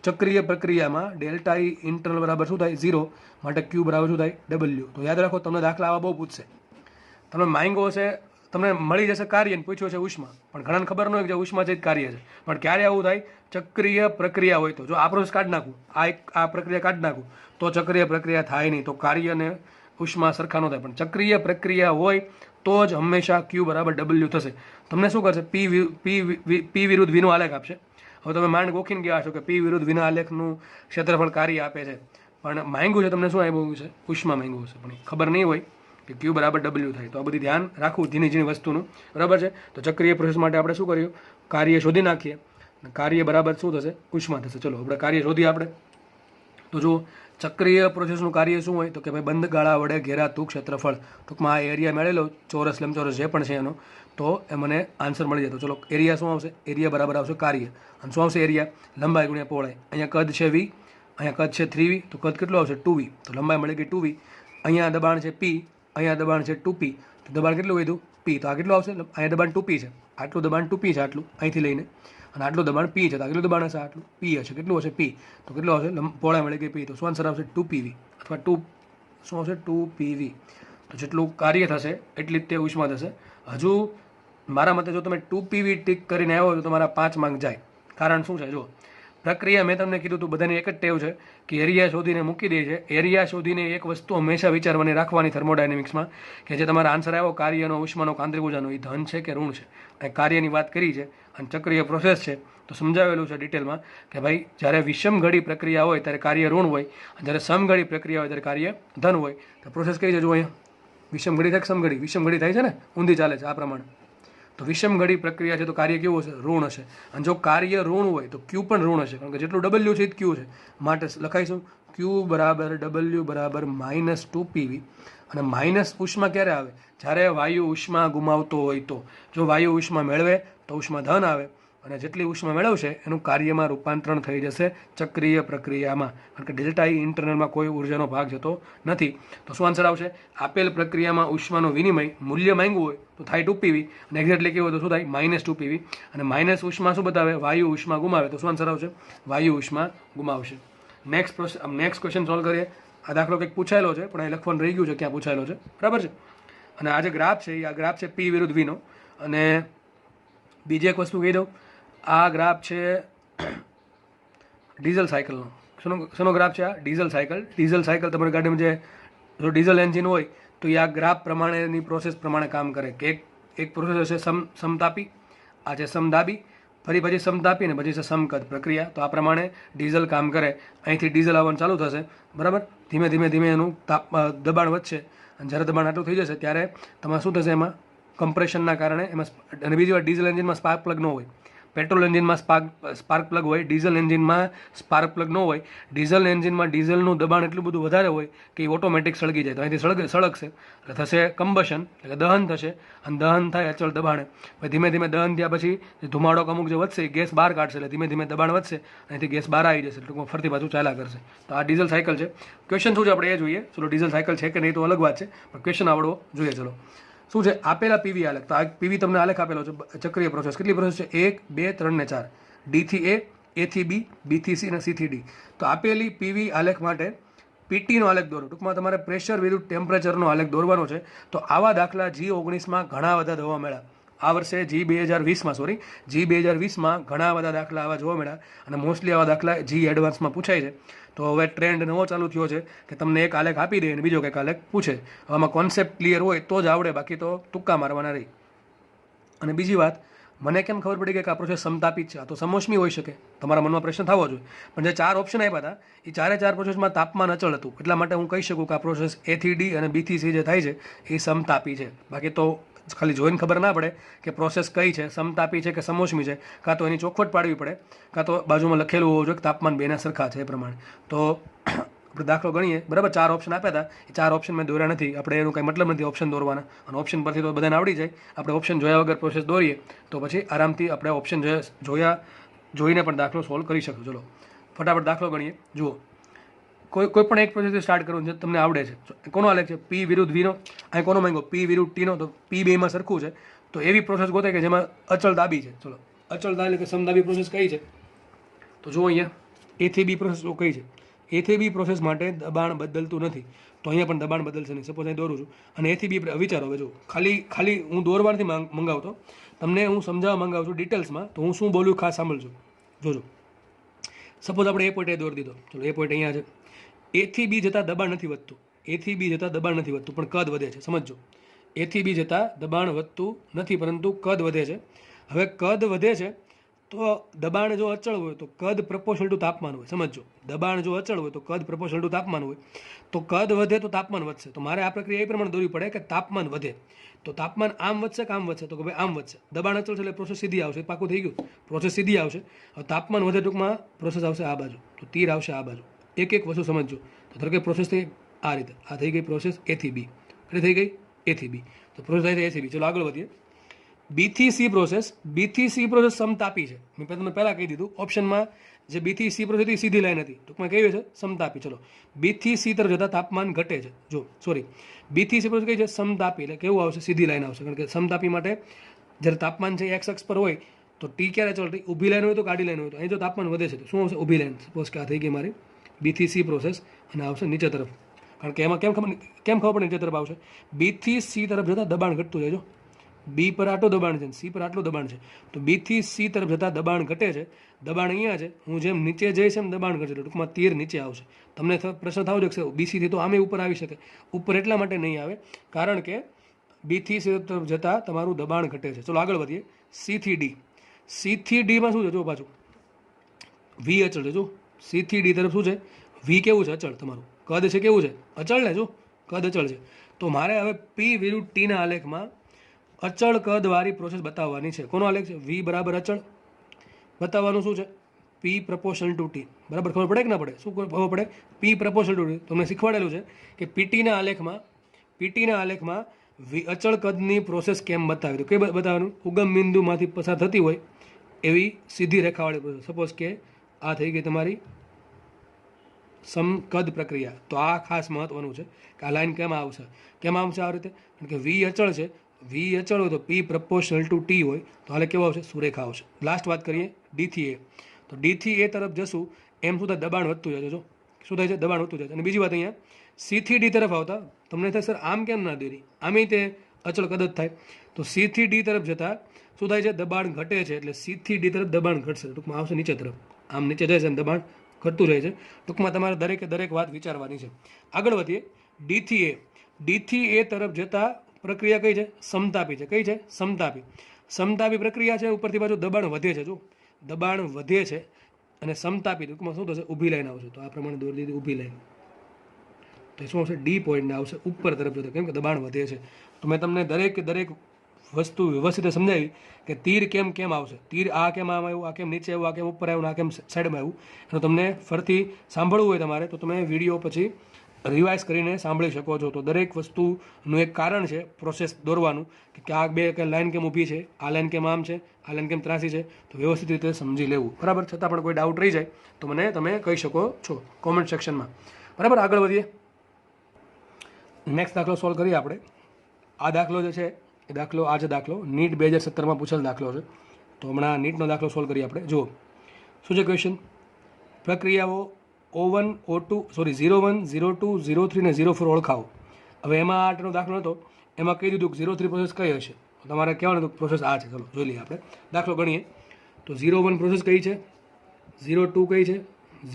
ચક્રીય પ્રક્રિયામાં ડેલ્ટા ઈ ઇન્ટરનલ બરાબર શું થાય? 0. માટે Q બરાબર શું થાય? W. તો યાદ રાખો, તમને દાખલા આવા બહુ પૂછશે. તમને માંગ્યો છે, તમને મળી જશે કાર્ય ને પૂછ્યો છે ઉષ્મા, પણ ઘણાને ખબર ન હોય કે ઉષ્મા છે કાર્ય છે. પણ ક્યારે આવું થાય? ચક્રીય પ્રક્રિયા હોય તો. જો આ પ્રોસેસ કાઢી નાખું, આ પ્રક્રિયા કાઢી નાખું તો ચક્રીય પ્રક્રિયા થાય નહીં, તો કાર્ય અને ઉષ્મા સરખા ન થાય. પણ ચક્રીય પ્રક્રિયા હોય તો જ હંમેશા Q બરાબર W થશે. તમને શું કરશે? P વિરુદ્ધ Vનો આલેખ આપશે. હવે તમે માંડ ગોખીને ગયા છો કે P વિરુદ્ધ Vના આલેખનું ક્ષેત્રફળ કાર્ય આપે છે, પણ માંગ્યું છે તમને શું આપ્યું છે? ઉષ્મા માંગ્યું છે, પણ ખબર નહીં હોય કે Q બરાબર W થાય. તો આ બધી ધ્યાન રાખવું ઝીણી ઝીણી વસ્તુનું. બરાબર છે. તો ચક્રીય પ્રોસેસ માટે આપણે શું કર્યું? કાર્ય શોધી નાખીએ. કાર્ય બરાબર શું થશે? ઉષ્મા થશે. ચલો આપણે કાર્ય શોધીએ આપણે. તો જુઓ, ચક્રીય પ્રોસેસનું કાર્ય શું હોય? તો કે ભાઈ બંધ ગાળા વડે ઘેરાતું ક્ષેત્રફળ. ટૂંકમાં આ એરિયા મેળવેલો, ચોરસ લંબચોરસ જે પણ છે એનો, તો એ મને આન્સર મળી જાય. તો ચલો, એરિયા શું આવશે? એરિયા બરાબર આવશે કાર્ય. અને શું આવશે? એરિયા લંબાઈ ગુણ્યા પહોળાઈ. અહીંયા કદ છે V, અહીંયા કદ છે 3V, તો કદ કેટલું આવશે? 2V. તો લંબાઈ મળી ગઈ 2V. અહીંયા દબાણ છે P, અહીંયા દબાણ છે 2P. તો દબાણ કેટલું વધ્યું? P. તો આ કેટલું આવશે? અહીંયા દબાણ 2P છે, આટલું દબાણ 2P છે, આટલું અહીંથી લઈને, અને આટલું દબાણ P છે, તો આ કેટલું દબાણ હશે? આટલું P હશે. કેટલું હશે? P. તો કેટલું આવશે? પહોળાઈ મળી ગઈ P. તો શું આન્સર આવશે? 2PV. અથવા 2 શું આવશે? 2PV. તો જેટલું કાર્ય થશે એટલી જ તે ઉષ્મા થશે. હજુ મારા મતે જો તમે 2PV ટીક કરીને આવ્યો તો તમારા 5 માર્ક જાય. કારણ શું છે? જો, પ્રક્રિયા મેં તમને કીધું હતું, બધાની એક જ ટેવ છે કે એરિયા શોધીને મૂકી દે છે. એરિયા શોધીને એક વસ્તુ હંમેશા વિચારવાની રાખવાની થર્મોડાયનેમિક્સમાં, કે જે તમારા આન્સર આવ્યો કાર્યનો, ઉષ્માનો, આંતરિક ઊર્જાનો, એ ધન છે કે ઋણ છે. અને કાર્યની વાત કરી છે અને ચક્રીય પ્રોસેસ છે તો સમજાવેલું છે ડિટેલમાં કે ભાઈ જ્યારે વિષમઘડી પ્રક્રિયા હોય ત્યારે કાર્ય ઋણ હોય, અને જ્યારે સમઘડી પ્રક્રિયા હોય ત્યારે કાર્ય ધન હોય. તો પ્રોસેસ કઈ છે? જો અહીંયા વિષમઘડી થાય કે સમઘડી? વિષમઘડી થાય છે ને, ઊંધી ચાલે છે આ પ્રમાણે. તો વિષમઘડી પ્રક્રિયા છે તો કાર્ય કેવું હશે? ઋણ હશે. અને જો કાર્ય ઋણ હોય તો Q પણ ઋણ હશે, કારણ કે જેટલું W છે એ Q છે. માટે લખાઈશું Q બરાબર W બરાબર -2PV. અને માઇનસ ઉષ્મા ક્યારે આવે? જ્યારે વાયુ ઉષ્મા ગુમાવતો હોય તો. જો વાયુ ઉષ્મા મેળવે તો ઉષ્મા ધન આવે, અને જેટલી ઉષ્મા મેળવશે એનું કાર્યમાં રૂપાંતરણ થઈ જશે ચક્રીય પ્રક્રિયામાં, કારણ કે ડેલ્ટા ઈ ઇન્ટરનલમાં કોઈ ઉર્જાનો ભાગ જતો નથી. તો શું આન્સર આવશે? આપેલ પ્રક્રિયામાં ઉષ્માનો વિનિમય મૂલ્ય માંગ્યું હોય તો થાય 2PV, અને એક્ઝેક્ટલી કેવું હોય તો શું થાય? -2PV. અને માઇનસ ઉષ્મા શું બતાવે? વાયુ ઉષ્મા ગુમાવે. તો શું આન્સર આવશે? વાયુ ઉષ્મા ગુમાવશે. નેક્સ્ટ ક્વેશ્ચન સોલ્વ કરીએ. આ દાખલો કંઈક પૂછાયેલો છે પણ અહીં લખવાનું રહી ગયું છે ક્યાં પૂછાયેલો છે. બરાબર છે. અને આ જે ગ્રાફ છે આ ગ્રાફ છે P વિરુદ્ધ Vનો. અને બીજી એક વસ્તુ કહી દઉં, આ ગ્રાફ છે ડીઝલ સાયકલનો. શેનો ગ્રાફ છે? આ ડીઝલ સાયકલ. ડીઝલ સાયકલ તમારી ગાડીમાં જે જો ડીઝલ એન્જિન હોય તો એ આ ગ્રાફ પ્રમાણેની પ્રોસેસ પ્રમાણે કામ કરે કે એક પ્રોસેસ હશે સમતાપી, આ છે સમદાબી, ફરી પછી સમતાપી ને પછી છે સમકદ પ્રક્રિયા. તો આ પ્રમાણે ડીઝલ કામ કરે. અહીંથી ડીઝલ આવવાનું ચાલુ થશે. બરાબર. ધીમે ધીમે ધીમે એનું દબાણ વધશે અને જ્યારે દબાણ આટલું થઈ જશે ત્યારે તમારે શું થશે, એમાં કમ્પ્રેશનના કારણે એમાં. અને બીજી વાર ડીઝલ એન્જિનમાં સ્પાર્ક પ્લગ ન હોય, પેટ્રોલ એન્જિનમાં સ્પાર્ક પ્લગ હોય, ડીઝલ એન્જિનમાં સ્પાર્ક પ્લગ ન હોય. ડીઝલ એન્જિનમાં ડીઝલનું દબાણ એટલું બધું વધારે હોય કે એ ઓટોમેટિક સળગી જાય. તો અહીંથી સળગશે એટલે થશે કમ્બશન, એટલે દહન થશે. અને દહન થાય અચળ દબાણે, પછી ધીમે ધીમે દહન થયા પછી ધુમાડો અમુક જે વધશે એ ગેસ બહાર કાઢશે, એટલે ધીમે ધીમે દબાણ વધશે, અહીંથી ગેસ બહાર આવી જશે, ટૂંકમાં ફરતી પાછું ચાલ્યા કરશે. તો આ ડીઝલ સાયકલ છે. ક્વેશ્ચન શું છે આપણે એ જોઈએ. ચલો ડીઝલ સાયકલ છે કે નહીં તો અલગ વાત છે, પણ ક્વેશ્ચન આવડવો જોઈએ. ચલો શું છે આપેલા પીવી આલેખ. તો આ પીવી તમને આલેખ આપેલો છે, ચક્રીય પ્રોસેસ. કેટલી પ્રોસેસ છે? 1, 2, 3 ને 4. ડી થી એ થી બી, બી થી સી અને સી થી ડી. તો આપેલી પીવી આલેખ માટે પીટીનો આલેખ દોરો. ટૂંકમાં તમારે પ્રેશર વિરુદ્ધ ટેમ્પરેચરનો આલેખ દોરવાનો છે. તો આવા દાખલા G19માં ઘણા બધા જોવા મળ્યા. આ વર્ષે G2020માં ઘણા બધા દાખલા આવા જોવા મળ્યા, અને મોસ્ટલી આવા દાખલા જી એડવાન્સમાં પૂછાય છે. તો હવે ટ્રેન્ડ નવો ચાલુ થયો છે કે તમને એક આલેખ આપી દે અને બીજો કંઈક આલેખ પૂછે. આમાં કોન્સેપ્ટ ક્લિયર હોય તો જ આવડે, બાકી તો તુક્કા મારવાના રહી. અને બીજી વાત, મને કેમ ખબર પડી કે આ પ્રોસેસ સમતાપિત છે? આ તો સમોષ્મી હોઈ શકે, તમારા મનમાં પ્રશ્ન થવો જોઈએ. પણ જે 4 ઓપ્શન આપ્યા હતા એ 4 પ્રોસેસમાં તાપમાન અચળ હતું, એટલા માટે હું કહી શકું કે આ પ્રોસેસ એ થી ડી અને બી થી સી જે થાય છે એ સમતાપી છે. બાકી તો ખાલી જોઈને ખબર ના પડે કે પ્રોસેસ કઈ છે, સમતાપી છે કે સમોષ્મી છે. કાં તો એની ચોખવટ પાડવી પડે, કાં તો બાજુમાં લખેલું હોવું જોઈએ કે તાપમાન બેના સરખા છે એ પ્રમાણે. તો આપણે દાખલો ગણીએ, બરાબર. 4 ઓપ્શન આપ્યા હતા, એ 4 ઓપ્શન મેં દોર્યા નથી. આપણે એનું કંઈ મતલબ નથી ઓપ્શન દોરવાના, અને ઓપ્શન પરથી તો બધાને આવડી જાય. આપણે ઓપ્શન જોયા વગર પ્રોસેસ દોરીએ તો પછી આરામથી આપણે ઓપ્શન જોઈને પણ દાખલો સોલ્વ કરી શકીએ. ચલો ફટાફટ દાખલો ગણીએ. જુઓ, કોઈ પણ એક પ્રોસેસથી સ્ટાર્ટ કરવું જે તમને આવડે છે. કોનો આલેખ છે? પી વિરુદ્ધ વીનો. અહીં કોનો માંગ્યો? પી વિરુદ્ધ ટીનો. તો પી બેમાં સરખું છે, તો એવી પ્રોસેસ ગોતે કે જેમાં અચળ દાબી છે. ચલો અચળ દાબી એટલે કે સમદાબી પ્રોસેસ કઈ છે? તો જુઓ અહીંયા એ થી બી પ્રોસેસ કઈ છે? એ થી બી પ્રોસેસ માટે દબાણ બદલતું નથી, તો અહીંયા પણ દબાણ બદલશે નહીં. સપોઝ અહીં દોરું છું અને એ થી બી વિચારો. હવે જો ખાલી હું દોરવાથી મંગાવતો, તમને હું સમજાવવા મંગાવું છું ડિટેલ્સમાં, તો હું શું બોલું ખાસ સાંભળજો. જોજો, સપોઝ આપણે એ પોઈન્ટ દોરી દીધો. ચલો એ પોઈન્ટ અહીંયા છે. એ થી બી જતાં દબાણ નથી વધતું, એ થી બી જતાં દબાણ નથી વધતું, પણ કદ વધે છે. સમજો, એ થી બી જતાં દબાણ વધતું નથી પરંતુ કદ વધે છે. હવે કદ વધે છે તો દબાણ જો અચળ હોય તો કદ પ્રપોર્શનલ ટુ તાપમાન હોય. સમજો, દબાણ જો અચળ હોય તો કદ પ્રપોર્શનલ ટુ તાપમાન હોય, તો કદ વધે તો તાપમાન વધશે. તો મારે આ પ્રક્રિયા એ પ્રમાણે દોરવી પડે કે તાપમાન વધે તો તાપમાન આમ વધશે કે આમ વધશે? તો કે ભાઈ આમ વધશે. દબાણ અચળ છે એટલે પ્રોસેસ સીધી આવશે, પાકું થઈ ગયું, પ્રોસેસ સીધી આવશે. હવે તાપમાન વધે ટૂંકમાં પ્રોસેસ આવશે આ બાજુ, તો તીર આવશે આ બાજુ. એક એક વસ્તુ સમજો. તો ધારો કે પ્રોસેસ થઈ આ રીતે, આ થઈ ગઈ પ્રોસેસ એ થી બી. કેટલી થઈ ગઈ? એ થી બી. તો પ્રોસેસ થઈ એ થી બી. ચલો આગળ વધીએ. બી થી સી પ્રોસેસ સમતાપી છે. મેં તમને પહેલાં કહી દીધું ઓપ્શનમાં, જે બી થી સી પ્રોસેસ હતી સીધી લાઈન હતી, ટૂંકમાં કેવી છે? સમતાપી. ચલો બી થી સી તરફ જતાં તાપમાન ઘટે છે. જો સોરી, બી થી સી પ્રોસેસ કઈ છે? સમતાપી. એટલે કેવું આવશે? સીધી લાઈન આવશે. કારણ કે સમતાપી માટે જ્યારે તાપમાન છે એક્સ અક્ષ પર હોય તો ટી ક્યારે ચાલતી? ઊભી લાઈન હોય તો આડી લાઈન હોય. તો અહીં જો તાપમાન વધે છે તો શું આવશે? ઊભી લાઈન. સપોઝ કે આ થઈ ગઈ મારી બી થી સી પ્રોસેસ, અને આવશે નીચે તરફ. કારણ કે એમાં કેમ ખબર પડે નીચે તરફ આવશે? બી થી સી તરફ જતાં દબાણ ઘટતું જાય. જો બી પર આટલું દબાણ છે, સી પર આટલું દબાણ છે, તો બી થી સી તરફ જતાં દબાણ ઘટે છે. દબાણ અહીંયા છે, હું જેમ નીચે જઈશ એમ દબાણ ઘટે. ટૂંકમાં તીર નીચે આવશે. તમને પ્રશ્ન થવો જોઈએ બીસીથી તો આમે ઉપર આવી શકે, ઉપર એટલા માટે નહીં આવે કારણ કે બી થી સી તરફ જતાં તમારું દબાણ ઘટે છે. ચલો આગળ વધીએ. સી થી ડી. સી થી ડીમાં શું છે? જો પાછું વી અચળ છે. જો સી થી ડી તરફ શું છે? વી કેવું છે? અચળ. તમારું કદ છે કેવું છે? અચળ ને. જો કદ અચળ છે, તો મારે હવે પી વિરુદ્ધ ટીના આલેખમાં અચળ કદવાળી પ્રોસેસ બતાવવાની છે. કોનો આલેખ છે? વી બરાબર અચળ. બતાવવાનું શું છે? પી પ્રપોર્શનલ ટુ ટી. બરાબર ખબર પડે કે ના પડે? શું ખબર પડે? પી પ્રપોર્શનલ ટુ ટી. તમને શીખવાડેલું છે કે પીટીના આલેખમાં અચળ કદની પ્રોસેસ કેમ બતાવી. તો કઈ બતાવવાનું? ઉગમ બિંદુમાંથી પસાર થતી હોય એવી સીધી રેખાવાળી પ્રોસેસ. સપોઝ કે આ થઈ ગઈ તમારી સમકદ પ્રક્રિયા. તો આ ખાસ મહત્વનું છે કે આ લાઈન કેમ આવશે આ રીતે? કારણ કે વી અચળ છે. વી અચળ હોય તો પી પ્રપોર્શનલ ટુ ટી હોય, તો હાલે કેવો આવશે? સુરેખા આવશે. લાસ્ટ વાત કરીએ ડી થી એ. તો ડી થી એ તરફ જશું એમ શું થાય? દબાણ વધતું જાય છે. જો શું થાય છે? દબાણ વધતું જાય છે. અને બીજી વાત, અહીંયા સી થી ડી તરફ આવતા તમને થાય સર આમ કેમ ના દોરી? આમે તે અચળ કદ જ થાય. તો સી થી ડી તરફ જતાં શું થાય છે? દબાણ ઘટે છે, એટલે સી થી ડી તરફ દબાણ ઘટશે. ટૂંકમાં આવશે નીચે તરફ. આમ નીચે જાય છે અને દબાણ ઘટતું રહે છે. ટૂંકમાં તમારે દરેક વાત વિચારવાની છે. આગળ વધીએ. ડી થી એ. ડી થી એ તરફ જતાં પ્રક્રિયા કઈ છે? સમતાપી છે. કઈ છે? સમતાપી પ્રક્રિયા છે. ઉપરથી પાછું દબાણ વધે છે. જો દબાણ વધે છે અને સમતાપી, ટૂંકમાં શું થશે? ઊભી લાઈન આવશે. તો આ પ્રમાણે દોરી દીધી ઊભી લાઈન. તો એ શું આવશે? ડી પોઈન્ટને આવશે ઉપર તરફ જતો, કેમ કે દબાણ વધે છે. તો મેં તમને દરેક વસ્તુ વ્યવસ્થિત સમજાવી કે તીર કેમ આવશે, તીર આ કેમ આમ આવ્યું, આ કેમ નીચે આવ્યું, આ કેમ ઉપર આવ્યું, આ કેમ સાઈડમાં આવ્યું. એનું તમને ફરીથી સાંભળવું હોય તમારે તો તમે વિડીયો પછી રિવાઇઝ કરીને સાંભળી શકો છો. તો દરેક વસ્તુનું એક કારણ છે પ્રોસેસ દોરવાનું, કે આ બે લાઈન કેમ ઊભી છે, આ લાઈન કેમ આમ છે, આ લાઈન કેમ ત્રાસી છે. તો વ્યવસ્થિત રીતે સમજી લેવું, બરાબર. છતાં પણ કોઈ ડાઉટ રહી જાય તો મને તમે કહી શકો છો કોમેન્ટ સેક્શનમાં, બરાબર. આગળ વધીએ, નેક્સ્ટ દાખલો સોલ્વ કરીએ આપણે. આ દાખલો જે છે એ દાખલો, આ જે દાખલો નીટ 2017માં પૂછેલ દાખલો છે. તો હમણાં નીટનો દાખલો સોલ્વ કરીએ આપણે. જુઓ શું છે ક્વેશ્ચન. પ્રક્રિયાઓ O1 O2 01 02 03 ને 04 ઓળખાવો. હવે એમાં આટલો દાખલો હતો, એમાં કહી દીધું કે 03 પ્રોસેસ કઈ હશે. તમારે કહેવાનું હતું પ્રોસેસ આ છે. ચલો જોઈ લઈએ આપણે, દાખલો ગણીએ. તો 01 પ્રોસેસ કઈ છે, 02 કઈ છે,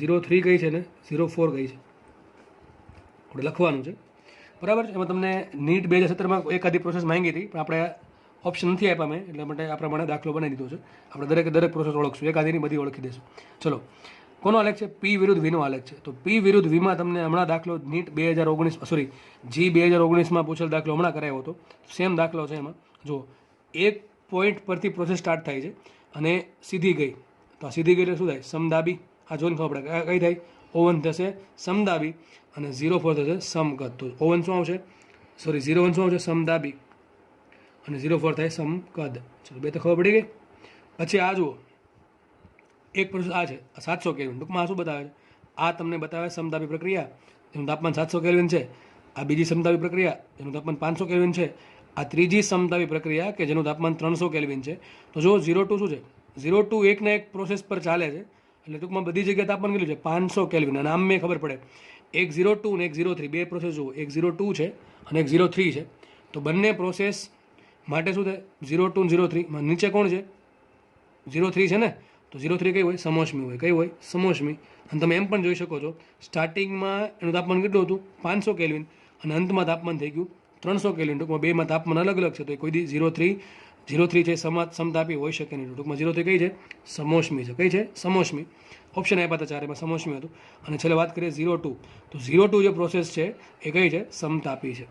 03 કઈ છે ને 04 કઈ છે, આપણે લખવાનું છે, બરાબર. એમાં તમને નીટ 2017માં એકાદી પ્રોસેસ માંગી હતી, પણ આપણે ઓપ્શન નથી આપ્યા મેં, એટલે માટે આ પ્રમાણે દાખલો બનાવી દીધો છે. આપણે દરેક પ્રોસેસ ઓળખશું, એકાદીની બધી ઓળખી દઈશું. ચલો, કોનો આલેખ છે? પી વિરુદ્ધ વીનો આલેખ છે. તો પી વિરુદ્ધ વીમાં તમને હમણાં દાખલો નીટ 2019 જી 2019માં પૂછેલ દાખલો હમણાં કરાયો હતો. સેમ દાખલો છે. એમાં જો એક પોઈન્ટ પરથી પ્રોસેસ સ્ટાર્ટ થાય છે અને સીધી ગઈ, તો આ સીધી ગઈ એટલે શું થાય? સમદાબી. આ જોઈને ખબર પડે કઈ થાય? O1 થશે સમદાબી અને 04 થશે સમકદ. તો O1 શું આવશે? 01 શું આવશે? સમદાબી અને 04 થાય સમકદ. ચલો, બે તો ખબર પડી ગઈ. પછી આ જુઓ, એક પ્રોસેસ આ છે 700 કેલ્વિન. ટૂંકમાં આ શું બતાવે છે? આ તમને બતાવે સમતાપી પ્રક્રિયા, જેનું તાપમાન 700 કેલ્વિન છે. આ બીજી સમતાપી પ્રક્રિયા, જેનું તાપમાન 500 કેલ્વિન છે. આ ત્રીજી સમતાપી પ્રક્રિયા કે જેનું તાપમાન 300 કેલ્વિન છે. તો જો 02 શું છે? 02 એકના એક પ્રોસેસ પર ચાલે છે, એટલે ટૂંકમાં બધી જગ્યાએ તાપમાન કેટલું છે? 500 કેલ્વિન. અને આમ મેં ખબર પડે, એક 02 ને એક 03 બે પ્રોસેસ જુઓ, એક 02 છે અને એક 03 છે. તો બંને પ્રોસેસ માટે શું થાય? 02 ને 03 નીચે કોણ છે? 03 છે ને. તો 03 કઈ હોય? સમોષ્મી હોય. કઈ હોય? સમોષ્મી. અને તમે એમ પણ જોઈ શકો છો, સ્ટાર્ટિંગમાં એનું તાપમાન કેટલું હતું? 500 કેલ્વિન, અને અંતમાં તાપમાન થઈ ગયું 300 કેલ્વિન. ટૂંકમાં બેમાં તાપમાન અલગ છે. તો કોઈ દી 03 છે સમતાપી હોઈ શકે નહીં. ટૂંકમાં 03 કઈ છે? સમોષ્મી છે. કઈ છે? સમોષ્મી. ઓપ્શન આપ્યા હતા 4, એમાં સમોષ્મી હતું. અને છેલ્લે વાત કરીએ 02, તો 02 જે પ્રોસેસ છે એ કઈ છે? સમતાપી છે.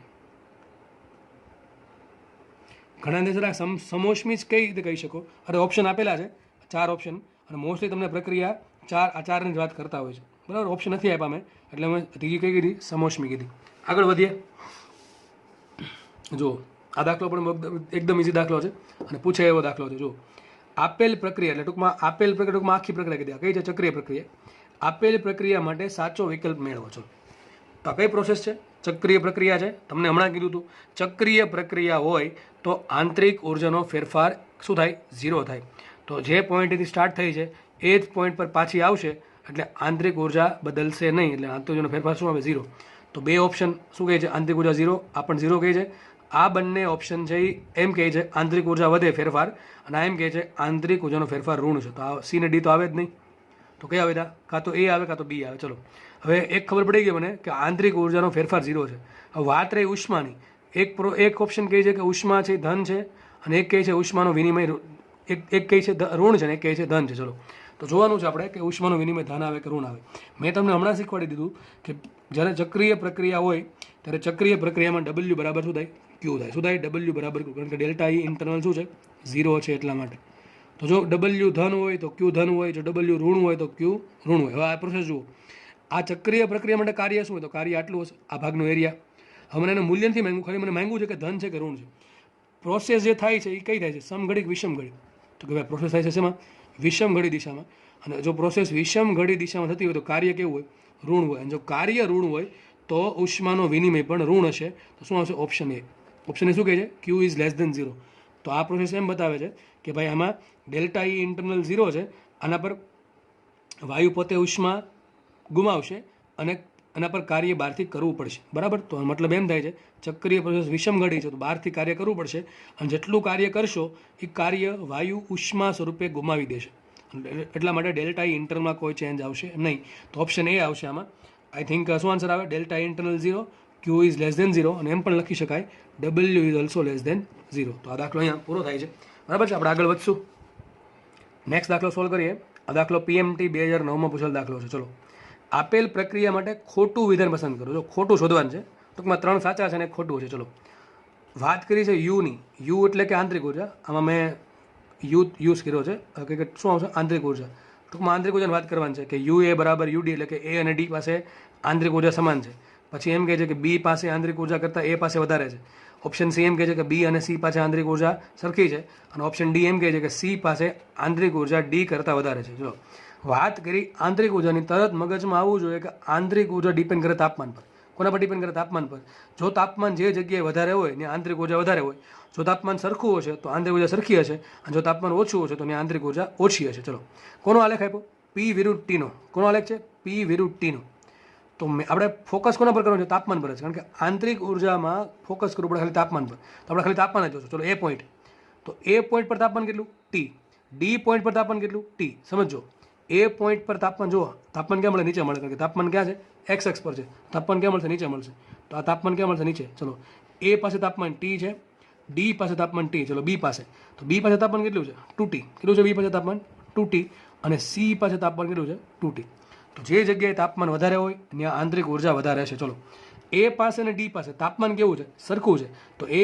ઘણા દેશ સમોષ્મી જ કઈ રીતે કહી શકો? અરે ઓપ્શન આપેલા છે 4 ઓપ્શન, અને મોસ્ટલી તમને પ્રક્રિયા આ ચારની જ વાત કરતા હોય છે, બરાબર. ઓપ્શન નથી આપ્યા મેં, એટલે મેં ત્રીજી કઈ કીધી? સમોષ્મી કીધી. આગળ વધીએ. જો આ દાખલો પણ એકદમ ઇઝી દાખલો છે અને પૂછે એવો દાખલો છે. જો આપેલ પ્રક્રિયા, એટલે ટૂંકમાં આપેલ પ્રક્રિયા, ટૂંકમાં આખી પ્રક્રિયા કીધી. કઈ છે? ચક્રીય પ્રક્રિયા. આપેલ પ્રક્રિયા માટે સાચો વિકલ્પ મેળવો. છો તો કઈ પ્રોસેસ છે? ચક્રીય પ્રક્રિયા છે. તમને હમણાં કીધું હતું, ચક્રીય પ્રક્રિયા હોય તો આંતરિક ઉર્જાનો ફેરફાર શું થાય? 0 થાય. તો જે પોઈન્ટથી સ્ટાર્ટ થઈ છે એ જ પોઈન્ટ પર પાછી આવશે, એટલે આંતરિક ઉર્જા બદલશે નહીં, એટલે આંતરિક ઉર્જાનો ફેરફાર શું આવે? 0. તો બે ઓપ્શન શું કહે છે? આંતરિક ઉર્જા 0, આ પણ 0 કહે છે. આ બંને ઓપ્શન છે એમ કહે છે આંતરિક ઉર્જા વધે ફેરફાર, અને આ એમ કહે છે આંતરિક ઉર્જાનો ફેરફાર ઋણ છે. તો આ સી ને ડી તો આવે જ નહીં. તો કયા આવે? કાં તો એ આવે કાં તો બી આવે. ચલો, હવે એક ખબર પડી ગઈ મને કે આંતરિક ઉર્જાનો ફેરફાર 0 છે. હવે વાત રહી ઉષ્માની. એક ઓપ્શન કહે છે કે ઉષ્મા છે ધન છે, અને એક કહે છે ઉષ્માનો વિનિમય, એક કહે છે ઋણ છે ને એક કહે છે ધન છે. ચલો, તો જોવાનું છે આપણે કે ઉષ્માનો વિનિમય ધન આવે કે ઋણ આવે. મેં તમને હમણાં શીખવાડી દીધું કે જ્યારે ચક્રીય પ્રક્રિયા હોય ત્યારે ચક્રીય પ્રક્રિયામાં W બરાબર શું થાય? Q થાય. શું થાય? W બરાબર Q, કારણ કે ડેલ્ટા E ઇન્ટરનલ શું છે? 0 છે, એટલા માટે. તો જો W ધન હોય તો Q ધન હોય, જો W ઋણ હોય તો Q ઋણ હોય. હવે આ પ્રોસેસ જુઓ, આ ચક્રીય પ્રક્રિયા માટે કાર્ય શું હોય? તો કાર્ય આટલું હશે, આ ભાગનો એરિયા. હવે મને એને મૂલ્ય નથી માંગ્યું, ખાલી મને માંગ્યું છે કે ધન છે કે ઋણ છે. પ્રોસેસ જે થાય છે એ કઈ થાય છે? સમઘડી કે વિષમ ઘડી? તો કે ભાઈ પ્રોસેસ થાય છે શેમાં? વિષમ ઘડી દિશામાં. અને જો પ્રોસેસ વિષમ ઘડી દિશામાં થતી હોય તો કાર્ય કેવું હોય? ઋણ હોય. અને જો કાર્ય ઋણ હોય તો ઉષ્માનો વિનિમય પણ ઋણ હશે. તો શું આવશે? Option A. ઓપ્શન એ શું કહે છે? Q is less than 0. તો આ પ્રોસેસ એમ બતાવે છે કે ભાઈ આમાં ડેલ્ટા E ઇન્ટરનલ 0 છે, આના પર વાયુ પોતે ઉષ્મા ગુમાવશે અને એના પર કાર્ય બહારથી કરવું પડશે, બરાબર. તો મતલબ એમ થાય છે ચક્રીય પ્રોસેસ વિષમ ઘડી છે તો બહારથી કાર્ય કરવું પડશે, અને જેટલું કાર્ય કરશો એ કાર્ય વાયુ ઉષ્મા સ્વરૂપે ગુમાવી દેશે. એટલા માટે ડેલ્ટા E ઇન્ટરનલમાં કોઈ ચેન્જ આવશે નહીં. તો ઓપ્શન એ આવશે આમાં. આઈ થિંક શું આન્સર આવે? Delta E internal 0, Q is less than 0, અને એમ પણ લખી શકાય W is also less than 0. તો આ દાખલો અહીંયા પૂરો થાય છે, બરાબર છે. આપણે આગળ વધશું, નેક્સ્ટ દાખલો સોલ્વ કરીએ. આ દાખલો PMT 2009માં પૂછેલ દાખલો છે. ચલો, આપેલ પ્રક્રિયા માટે ખોટું વિધાન પસંદ કરો. જો ખોટું શોધવાનું છે, ટૂંકમાં 3 સાચા છે અને 1 ખોટું છે. ચલો વાત કરી છે યુની. યુ એટલે કે આંતરિક ઉર્જા. આમાં મેં યુઝ કર્યો છે કે શું આવશે? આંતરિક ઉર્જા. ટૂંકમાં આંતરિક ઉર્જાની વાત કરવાની છે કે યુ એ બરાબર યુડી, એટલે કે એ અને ડી પાસે આંતરિક ઉર્જા સમાન છે. પછી એમ કહે છે કે બી પાસે આંતરિક ઉર્જા કરતાં એ પાસે વધારે છે. ઓપ્શન સી એમ કહે છે કે બી અને સી પાસે આંતરિક ઉર્જા સરખી છે. અને ઓપ્શન ડી એમ કહે છે કે સી પાસે આંતરિક ઉર્જા ડી કરતાં વધારે છે. જો વાત કરી આંતરિક ઉર્જાની, તરત મગજમાં આવવું જોઈએ કે આંતરિક ઉર્જા ડિપેન્ડ કરે તાપમાન પર. કોના પર ડિપેન્ડ કરે? તાપમાન પર. જો તાપમાન જે જગ્યાએ વધારે હોય ને આંતરિક ઉર્જા વધારે હોય. જો તાપમાન સરખું હશે તો આંતરિક ઉર્જા સરખી હશે, અને જો તાપમાન ઓછું હશે તો એની આંતરિક ઉર્જા ઓછી હશે. ચલો કોનો આલેખ આપ્યો? પી વિરુદ્ધ ટીનો. કોનો આલેખ છે? પી વિરુદ્ધ ટીનો. તો આપણે ફોકસ કોના પર કરવાનું છે? તાપમાન પર જ. કારણ કે આંતરિક ઉર્જામાં ફોકસ કરવું પડે ખાલી તાપમાન પર. તો આપણે ખાલી તાપમાન જ જોશું. ચલો એ પોઈન્ટ. તો એ પોઈન્ટ પર તાપમાન કેટલું? ટી. ડી પોઈન્ટ પર તાપમાન કેટલું? ટી. સમજો એ પોઈન્ટ પર તાપમાન જુઓ. તાપમાન ક્યાં મળે? નીચે મળે. કારણ કે તાપમાન ક્યાં છે? એક્સ અક્ષ પર છે. તાપમાન ક્યાં મળશે? નીચે મળશે. તો આ તાપમાન ક્યાં મળશે? નીચે. ચલો એ પાસે તાપમાન ટી છે, ડી પાસે તાપમાન ટી. ચલો બી પાસે. તો બી પાસે તાપમાન કેટલું છે? 2T. કેટલું છે બી પાસે તાપમાન? 2T. અને સી પાસે તાપમાન કેટલું છે? 2T. તો જે જગ્યાએ તાપમાન વધારે હોય ત્યાં આંતરિક ઉર્જા વધારે છે. ચલો એ પાસે અને ડી પાસે તાપમાન કેવું છે? સરખું છે. તો એ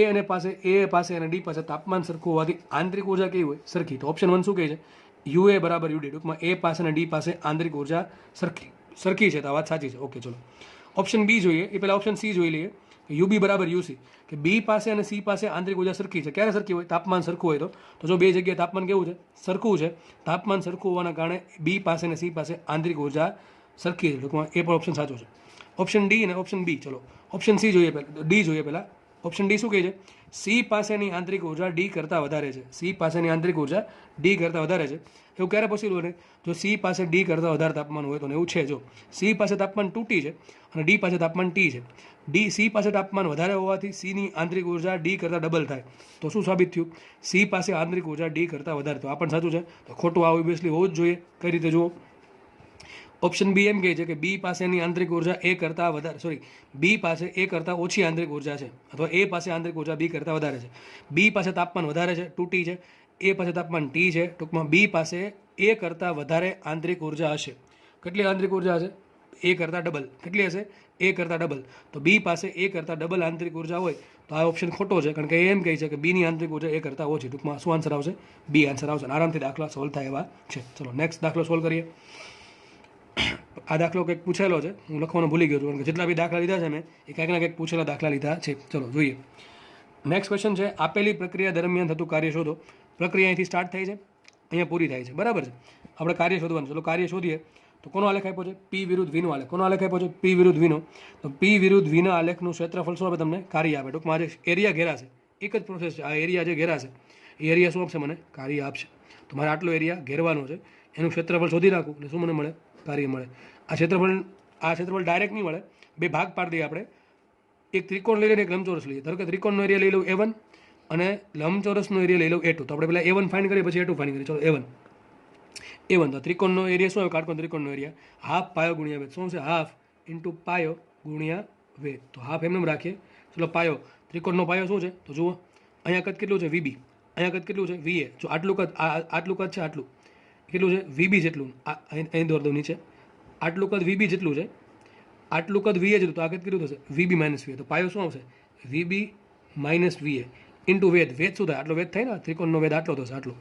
પાસે અને ડી પાસે તાપમાન સરખું હોવાથી આંતરિક ઉર્જા કેવી હોય? સરખી. તો ઓપ્શન 1 શું કહે છે? યુ એ બરાબર યુડી. ટૂંકમાં એ પાસે અને ડી પાસે આંતરિક ઉર્જા સરખી છે. તો આ વાત સાચી છે. ઓકે, ચલો ઓપ્શન બી જોઈએ. એ પહેલાં ઓપ્શન સી જોઈ લઈએ કે યુ બી બરાબર યુસી. કે બી પાસે અને સી પાસે આંતરિક ઉર્જા સરખી છે. ક્યારે સરખી હોય? તાપમાન સરખું હોય તો જો બે જગ્યાએ તાપમાન કેવું છે? સરખું છે. તાપમાન સરખું હોવાના કારણે બી પાસે અને સી પાસે આંતરિક ઉર્જા સરખી છે. ટૂંકમાં એ પણ ઓપ્શન સાચો છે. ઓપ્શન ડી અને ઓપ્શન બી. ચલો ઓપ્શન સી જોઈએ, ડી જોઈએ પહેલાં. ઓપ્શન ડી શું કહે છે? સી પાસેની આંતરિક ઉર્જા ડી કરતાં વધારે છે. સી પાસેની આંતરિક ઉર્જા ડી કરતાં વધારે છે. એવું ક્યારે પોસિબલ બને? જો સી પાસે ડી કરતાં વધારે તાપમાન હોય તો. એવું છે. જો સી પાસે તાપમાન 2T છે અને ડી પાસે તાપમાન T છે. સી પાસે તાપમાન વધારે હોવાથી સીની આંતરિક ઉર્જા ડી કરતાં ડબલ થાય. તો શું સાબિત થયું? સી પાસે આંતરિક ઉર્જા ડી કરતાં વધારે. તો આ પણ સાચું છે. તો ખોટું આ ઓબ્વિયસલી હોવું જ જોઈએ. કઈ રીતે જુઓ? ઓપ્શન બી એમ કહે છે કે બી પાસેની આંતરિક ઉર્જા એ કરતાં વધારે, બી પાસે એ કરતાં ઓછી આંતરિક ઉર્જા છે, અથવા એ પાસે આંતરિક ઉર્જા બી કરતાં વધારે છે. બી પાસે તાપમાન વધારે છે, 2T છે. એ પાસે તાપમાન T છે. ટૂંકમાં બી પાસે એ કરતાં વધારે આંતરિક ઉર્જા હશે. કેટલી આંતરિક ઉર્જા હશે? એ કરતાં ડબલ. કેટલી હશે? એ કરતાં ડબલ. તો બી પાસે એ કરતાં ડબલ આંતરિક ઉર્જા હોય તો આ ઓપ્શન ખોટો છે. કારણ કે એ એમ કહે છે કે બીની આંતરિક ઉર્જા એ કરતાં ઓછી. ટૂંકમાં શું આન્સર આવશે? બી આન્સર આવશે. આરામથી દાખલા સોલ્વ થાય એવા છે. ચલો નેક્સ્ટ દાખલો સોલ્વ કરીએ. આ દાખલો કંઈક પૂછેલો છે, હું લખવાનું ભૂલી ગયો છું. કારણ કે જેટલા બી દાખલા લીધા છે મેં એ કંઈક ના કંઈક પૂછેલા દાખલા લીધા છે. ચલો જોઈએ. નેક્સ્ટ ક્વેશ્ચન છે, આપેલી પ્રક્રિયા દરમિયાન થતું કાર્ય શોધો. પ્રક્રિયા અહીંથી સ્ટાર્ટ થાય છે, અહીંયા પૂરી થાય છે. બરાબર છે. આપણે કાર્ય શોધવાનું. ચલો કાર્ય શોધીએ. તો કોનો આલેખ આપ્યો છે? પી વિરુદ્ધ વીનો આલેખ. કોનો આલેખ આપ્યો છે? પી વિરુદ્ધ વીનો. તો પી વિરુદ્ધ વીના આલેખનું ક્ષેત્રફળ શું આપે તમને? કાર્ય આપે. ટૂંકમાં જે એરિયા ઘેરા છે, એક જ પ્રોસેસ છે. આ એરિયા જે ઘેરા છે એ એરિયા શું આપશે મને? કાર્ય આપશે. તો મારે આટલો એરિયા ઘેરવાનો છે, એનું ક્ષેત્રફળ શોધી નાખું એટલે શું મને મળે? કાર્ય મળે. આ ક્ષેત્રફળ ડાયરેક્ટ નહીં મળે. બે ભાગ પાડી દઈએ આપણે. એક ત્રિકોણ લઈ લઈએ, એક લંબચોરસ લઈએ. ધારો કે ત્રિકોણનો એરિયા લઈ લઉં A1 અને લંબચોરસનો એરિયા લઈ લઉં A2. તો આપણે પહેલાં A1 ફાઇન્ડ કરીએ, પછી A2 ફાઇન્ડ કરીએ. ચલો A1 તો ત્રિકોણનો એરિયા શું આવે? કાટકોણ ત્રિકોણનો એરિયા હાફ પાયો ગુણ્યા વેધ. શું છે? હાફ ઇન્ટુ પાયો ગુણ્યા વેધ. તો હાફ એમને રાખીએ. ચલો પાયો, ત્રિકોણનો પાયો શું છે? તો જુઓ અહીંયા કદ કેટલું છે? VB. અહીંયા કદ કેટલું છે? VA. જો આટલું કદ, આટલું કદ છે, આટલું કેટલું છે? VB જેટલું. અહીં દોર દઉં નીચે. આટલું કદ VB જેટલું છે, આટલું કદ VA જેટલું. તો આ કદ કેટલું થશે? VB minus VA. તો પાયો શું આવશે? VB માઇનસ VA ઇન્ટુ વેધ. વેધ શું થાય? આટલો વેધ થાય ને. ત્રિકોણનો વેધ આટલો થશે. આટલો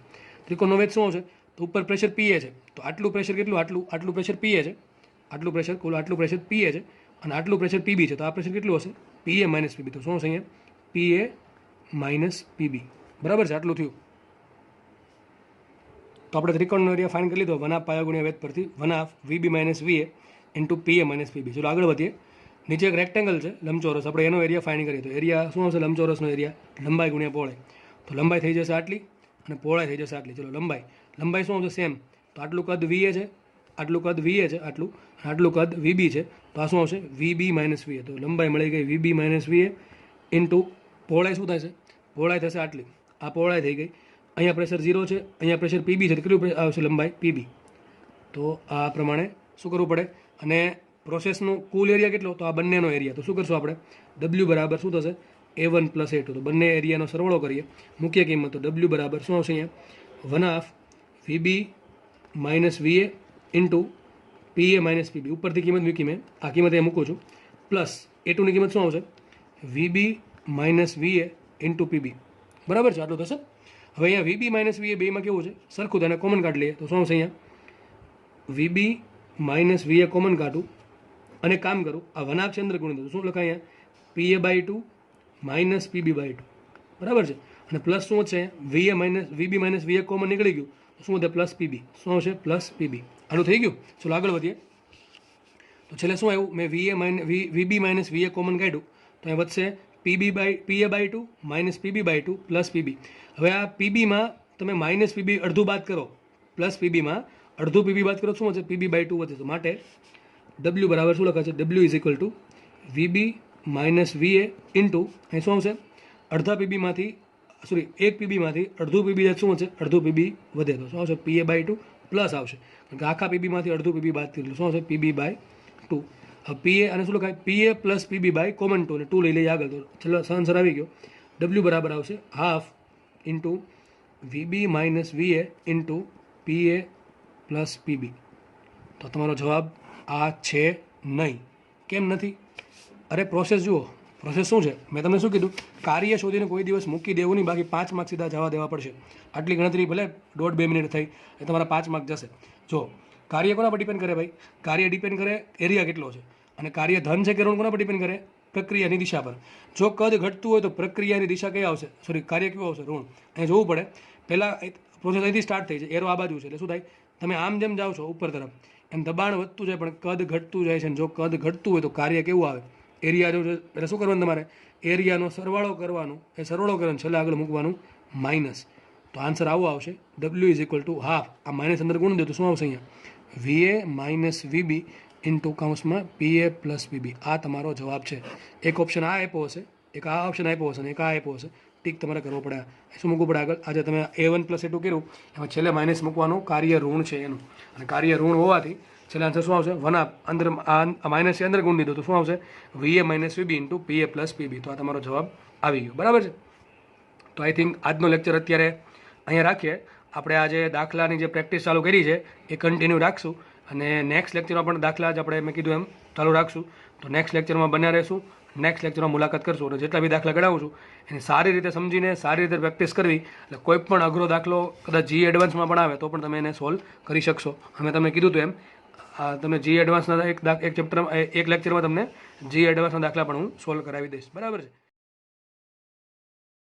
ત્રિકોણનો વેધ શું આવશે? તો ઉપર પ્રેશર PA છે. તો આટલું પ્રેશર કેટલું? આટલું પ્રેશર PA છે. આટલું પ્રેશર PA છે અને આટલું પ્રેશર PB છે. તો આ પ્રેશર કેટલું હશે? PA minus PB. તો શું હશે અહીંયા? PA minus PB. બરાબર છે. આટલું થયું. તો આપણે ત્રિકોણનો એરિયા ફાઇન્ડ કરી લીધો 1/2 પાયો ગુણ્યા વેધ પરથી. 1/2 VB minus VA into PA minus PB. ચલો આગળ વધીએ. નીચે એક રેક્ટેંગલ છે, લંબચોરસ. આપણે એનો એરિયા ફાઇન્ડ કરીએ. તો એરિયા શું આવશે? લંબચોરસનો એરિયા લંબાઈ ગુણ્યા પહોળાઈ. તો લંબાઈ થઈ જશે આટલી અને પહોળાઈ થઈ જશે આટલી. ચલો લંબાઈ શું આવશે? સેમ. તો આટલું કદ VA છે, આટલું કદ VA છે, આટલું કદ VB છે. તો આ શું આવશે? VB minus VA. તો લંબાઈ મળી ગઈ VB માઇનસ VA ઇન્ટુ પહોળાઈ શું થશે? પહોળાઈ થશે આટલી. આ પહોળાઈ થઈ ગઈ. અહીંયા પ્રેશર 0 છે, અહીંયા પ્રેશર PB છે. તો કેટલું આવશે? લંબાઈ PB. તો આ પ્રમાણે શું કરવું પડે? અને પ્રોસેસનો કુલ એરિયા કેટલો? તો આ બંનેનો એરિયા. તો શું કરશું આપણે? W બરાબર શું થશે? A1 plus A2. તો બંને એરિયાનો સરવાળો કરીએ, મુખ્ય કિંમત. તો W બરાબર શું આવશે અહીંયા? 1/2 VB માઇનસ VA ઇન્ટુ પીએ માઇનસ પીબી, ઉપરથી કિંમત મૂકી મેં, આ કિંમત એ મૂકું છું, પ્લસ A2ની કિંમત શું આવશે? VB minus VA into PB. બરાબર છે, આટલું થશે. હવે અહીંયા VB માઇનસ VA બેમાં કેવું છે? સરખું તેને કોમન કાઢી લઈએ તો શું આવશે? અહીંયા VB માઇનસ VA કોમન કાઢું અને કામ કરું, આ વનાપ છે અંદર ગુણી દઉં, શું લખાય? અહીંયા PA/2 માઇનસ PB/2. બરાબર છે. અને પ્લસ શું છે? VB માઇનસ VA કોમન નીકળી ગયું, શું વધે? Plus PB. શું આવશે? Plus PB. આનું થઈ ગયું. ચલો આગળ વધીએ. તો છેલ્લે શું આવ્યું? મેં VB માઇનસ VA કોમન કાઢ્યું, તો અહીં વધશે PA/2 minus PB/2 plus PB. હવે આ PBમાં તમે માઇનસ PB અડધું બાદ કરો, પ્લસ PBમાં અડધું PB બાદ કરો, શું વધશે? PB/2 વધે. તો માટે W બરાબર શું લખાશે? W is equal two VB minus VA into અહીં શું આવશે? અડધા PBમાંથી એક PBમાંથી અડધું PB શું છે? અડધું PB વધે તો શું આવશે? PA/2 પ્લસ આવશે, કારણ કે આખા PBમાંથી અડધું PB બાદ કરેલું, શું આવશે? PB/2. હવે PA અને શું લખાય? PA પ્લસ PB/2 કોમન 2 અને 2 લઈ લઈએ આગળ, તો ચલો આન્સર આવી ગયો. W બરાબર આવશે half into VB minus VA into PA plus PB. તો તમારો જવાબ આ છે નહીં. કેમ નથી? અરે પ્રોસેસ જુઓ. પ્રોસેસ શું છે? મેં તમને શું કીધું? કાર્ય શોધીને કોઈ દિવસ મૂકી દેવું નહીં, બાકી 5 માર્ક સીધા જવા દેવા પડશે. આટલી ગણતરી ભલે 1.5-2 મિનિટ થઈ, એ તમારા 5 માર્ક જશે. જો કાર્ય કોના પર ડિપેન્ડ કરે ભાઈ? કાર્ય ડિપેન્ડ કરે એરિયા કેટલો છે, અને કાર્ય ધન છે કે ઋણ કોના પર ડિપેન્ડ કરે? પ્રક્રિયાની દિશા પર. જો કદ ઘટતું હોય તો પ્રક્રિયાની દિશા કઈ આવશે? કાર્ય કેવું આવશે? ઋણ. અહીં જોવું પડે. પહેલાં પ્રોસેસ અહીંથી સ્ટાર્ટ થઈ છે, એરો આ બાજુ છે, એટલે શું થાય? તમે આમ જેમ જાઓ છો ઉપર તરફ, એમ દબાણ વધતું જાય પણ કદ ઘટતું જાય છે. અને જો કદ ઘટતું હોય તો કાર્ય કેવું આવે? એરિયા જો છે, એટલે શું કરવાનું તમારે? એરિયાનો સરવાળો કરવાનો, એ સરવાળો કરવાનો, છેલ્લે આગળ મૂકવાનું માઇનસ. તો આન્સર આવો આવશે. W is equal to half. આ માઇનસ અંદર ગુણ દો તો શું આવશે? અહીંયા VA માઇનસ VB ઇન્ટુ કાઉન્સમાં PA પ્લસ PB. આ તમારો જવાબ છે. એક ઓપ્શન આ આપ્યો હશે, એક આ ઓપ્શન આપ્યો હશે, અને એક આ આપ્યો હશે. ટીક તમારે કરવો પડે. શું મૂકવું પડે આગળ? આજે તમે A1 પ્લસ A2 કર્યું, એમાં છેલ્લે માઇનસ મૂકવાનું, કાર્ય ઋણ છે એનું, અને કાર્ય ઋણ હોવાથી છેલ્લે આન્સર શું આવશે? વન અંદર આ માઇનસ અંદર ગુણ દીધો તો શું આવશે? VA minus VB into PA plus PB. તો આ તમારો જવાબ આવી ગયો. બરાબર છે. તો આઈ થિંક આજનો લેક્ચર અત્યારે અહીંયા રાખીએ. આપણે આજે દાખલાની જે પ્રેક્ટિસ ચાલુ કરી છે એ કન્ટિન્યુ રાખશું, અને નેક્સ્ટ લેક્ચરમાં પણ દાખલા જ આપણે મેં કીધું એમ ચાલુ રાખશું. તો નેક્સ્ટ લેક્ચરમાં બન્યા રહેશું. નેક્સ્ટ લેક્ચરમાં મુલાકાત કરશું, અને જેટલા બી દાખલા ગણાવું છું એને સારી રીતે સમજીને સારી રીતે પ્રેક્ટિસ કરવી, એટલે કોઈ પણ અઘરો દાખલો કદાચ G એડવાન્સમાં પણ આવે તો પણ તમે એને સોલ્વ કરી શકશો. અમે તમને કીધું હતું એમ, તમને G એડવાન્સના એક ચેપ્ટરમાં એક લેક્ચરમાં તમને G એડવાન્સના દાખલા પણ હું સોલ્વ કરાવી દઈશ. બરાબર છે.